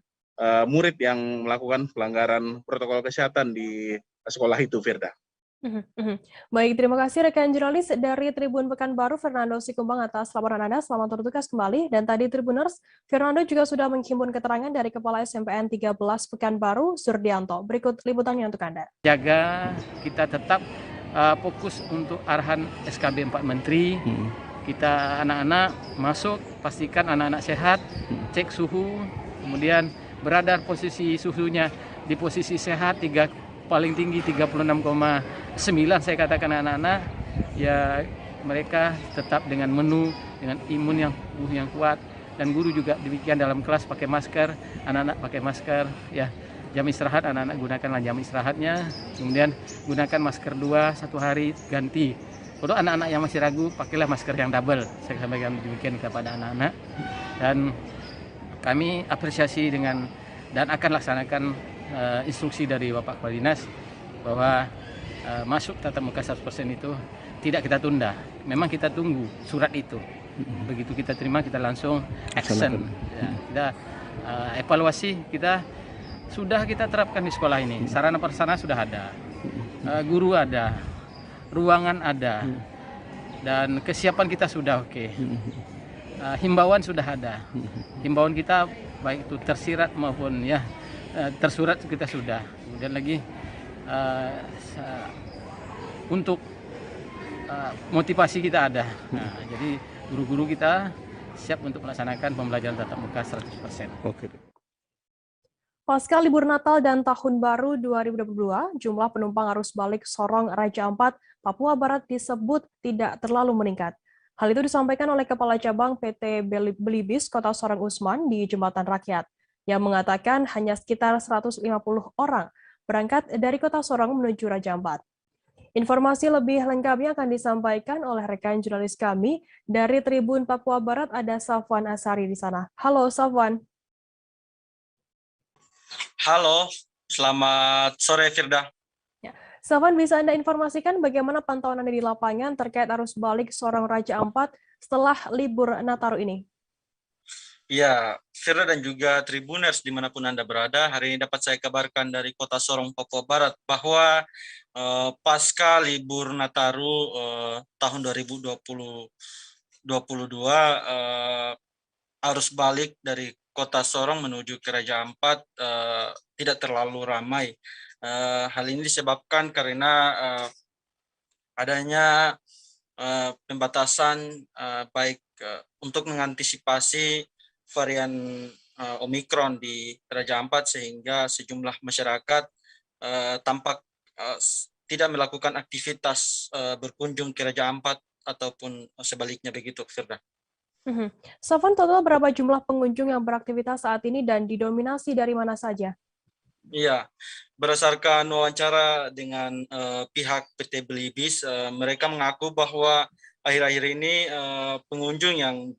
murid yang melakukan pelanggaran protokol kesehatan di sekolah itu, Firda. Baik, terima kasih rekan jurnalis dari Tribun Pekanbaru, Fernando Sikumbang, atas laporan Anda. Selamat bertugas kembali. Dan tadi Tribuners, Fernando juga sudah menghimpun keterangan dari Kepala SMPN 13 Pekanbaru, Surdianto. Berikut liputannya untuk Anda. Jaga kita tetap fokus untuk arahan SKB 4 Menteri. Kita anak-anak masuk, pastikan anak-anak sehat, cek suhu, kemudian berada posisi suhunya di posisi sehat paling tinggi 36,9 saya katakan anak-anak, ya mereka tetap dengan menu, dengan imun yang kuat, dan guru juga demikian dalam kelas pakai masker, anak-anak pakai masker, ya. Jam istirahat anak-anak gunakanlah jam istirahatnya, kemudian gunakan masker 2 satu hari ganti. Kalau anak-anak yang masih ragu, pakailah masker yang double. Saya sampaikan demikian kepada anak-anak, dan kami apresiasi dan akan laksanakan instruksi dari Bapak Kepala Dinas bahwa masuk tatap muka 100% itu tidak kita tunda. Memang kita tunggu surat itu. Begitu kita terima, kita langsung action. Ya, kita evaluasi, kita terapkan di sekolah ini. Sarana prasarana sudah ada, guru ada, ruangan ada, dan kesiapan kita sudah oke. Himbauan sudah ada. Himbauan kita baik itu tersirat maupun ya tersurat kita sudah. Kemudian lagi untuk motivasi kita ada. Nah, jadi guru-guru kita siap untuk melaksanakan pembelajaran tatap muka 100%. Oke. Pasca libur Natal dan Tahun Baru 2022, jumlah penumpang arus balik Sorong Raja Ampat, Papua Barat disebut tidak terlalu meningkat. Hal itu disampaikan oleh Kepala Cabang PT Belibis Kota Sorong Usman di Jembatan Rakyat, yang mengatakan hanya sekitar 150 orang berangkat dari Kota Sorong menuju Raja Ampat. Informasi lebih lengkapnya akan disampaikan oleh rekan jurnalis kami dari Tribun Papua Barat, ada Safwan Asari di sana. Halo Safwan. Halo, selamat sore Firda. Ya. Safwan, bisa Anda informasikan bagaimana pantauan Anda di lapangan terkait arus balik Sorong Raja Ampat setelah libur Nataru ini? Ya, Firda dan juga Tribuners dimanapun Anda berada, hari ini dapat saya kabarkan dari Kota Sorong, Papua Barat, bahwa pasca libur Nataru tahun 2022, arus balik dari Kota Sorong menuju ke Raja Ampat tidak terlalu ramai. Hal ini disebabkan karena adanya pembatasan baik untuk mengantisipasi varian Omikron di Raja Ampat, sehingga sejumlah masyarakat tampak tidak melakukan aktivitas berkunjung ke Raja Ampat ataupun sebaliknya begitu, Firda. Safwan, total berapa jumlah pengunjung yang beraktivitas saat ini dan didominasi dari mana saja? Iya, berdasarkan wawancara dengan pihak PT Belibis, mereka mengaku bahwa akhir-akhir ini pengunjung yang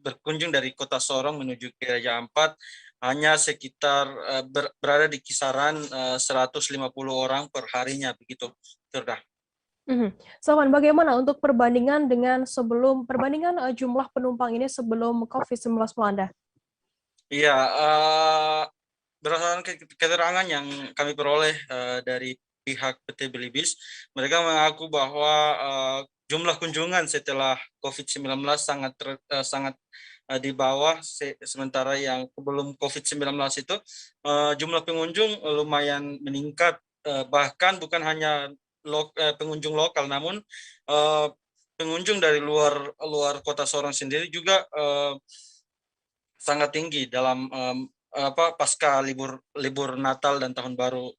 berkunjung dari Kota Sorong menuju ke Raja Ampat hanya sekitar berada di kisaran 150 orang per harinya, begitu, Firda. Safwan, bagaimana untuk perbandingan jumlah penumpang ini sebelum COVID-19 melanda? Iya, berdasarkan keterangan yang kami peroleh dari pihak PT Belibis, mereka mengaku bahwa jumlah kunjungan setelah COVID-19 sangat di bawah, sementara yang sebelum COVID-19 itu jumlah pengunjung lumayan meningkat, bahkan bukan hanya pengunjung lokal, namun pengunjung dari luar Kota Sorong sendiri juga sangat tinggi dalam pasca libur Natal dan Tahun Baru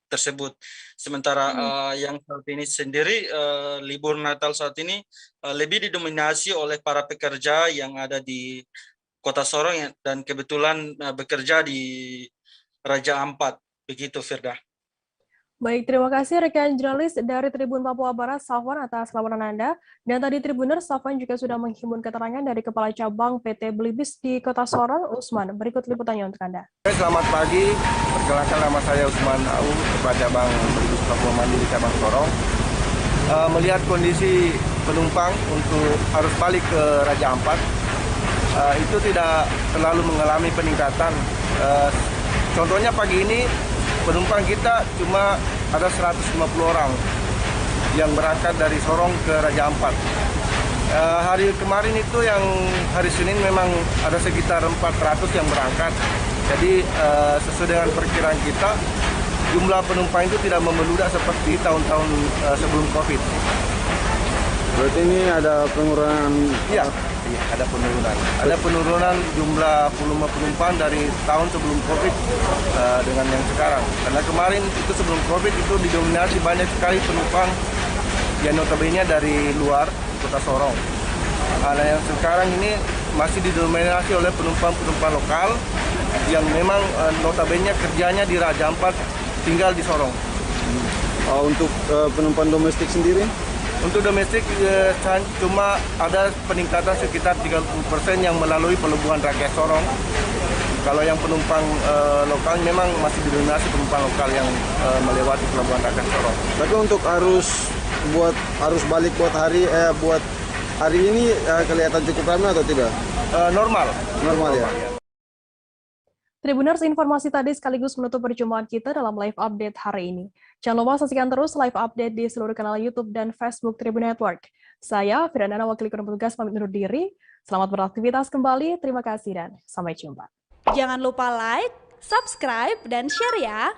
tersebut. Sementara yang saat ini sendiri libur Natal saat ini lebih didominasi oleh para pekerja yang ada di Kota Sorong dan kebetulan bekerja di Raja Ampat, begitu, Firda. Baik, terima kasih rekan jurnalis dari Tribun Papua Barat, Safwan, atas laporan Anda. Dan tadi Tribuners, Safwan juga sudah menghimpun keterangan dari Kepala Cabang PT Belibis di Kota Sorong, Usman. Berikut liputannya untuk Anda. Selamat pagi, perkenalkan nama saya Usman Aung, Kepala Cabang Belibis Papua Mandiri Cabang Sorong. Melihat kondisi penumpang untuk arus balik ke Raja Ampat, itu tidak terlalu mengalami peningkatan. Contohnya pagi ini, penumpang kita cuma ada 150 orang yang berangkat dari Sorong ke Raja Ampat. Hari kemarin itu yang hari Senin memang ada sekitar 400 yang berangkat. Jadi sesuai dengan perkiraan kita, jumlah penumpang itu tidak membeludak seperti tahun-tahun sebelum COVID. Berarti ini ada pengurangan? Iya, terjadi, ada penurunan. Ada penurunan jumlah volume penumpang dari tahun sebelum COVID dengan yang sekarang. Karena kemarin itu sebelum COVID itu didominasi banyak sekali penumpang yang notabene dari luar kota Sorong. Nah, yang sekarang ini masih didominasi oleh penumpang-penumpang lokal yang memang notabene kerjanya di Raja Ampat, tinggal di Sorong. Untuk penumpang domestik sendiri? Untuk domestik cuma ada peningkatan sekitar 30% yang melalui pelabuhan Rakyat Sorong. Kalau yang penumpang lokal memang masih didominasi penumpang lokal yang melewati pelabuhan Rakyat Sorong. Tapi untuk arus balik buat hari ini kelihatan cukup ramai atau tidak? Normal ya. Tribuners, informasi tadi sekaligus menutup perjumpaan kita dalam live update hari ini. Jangan lupa saksikan terus live update di seluruh kanal YouTube dan Facebook Tribun Network. Saya, Firandana, wakil kurang petugas, pamit undur diri. Selamat beraktivitas kembali, terima kasih dan sampai jumpa. Jangan lupa like, subscribe, dan share ya!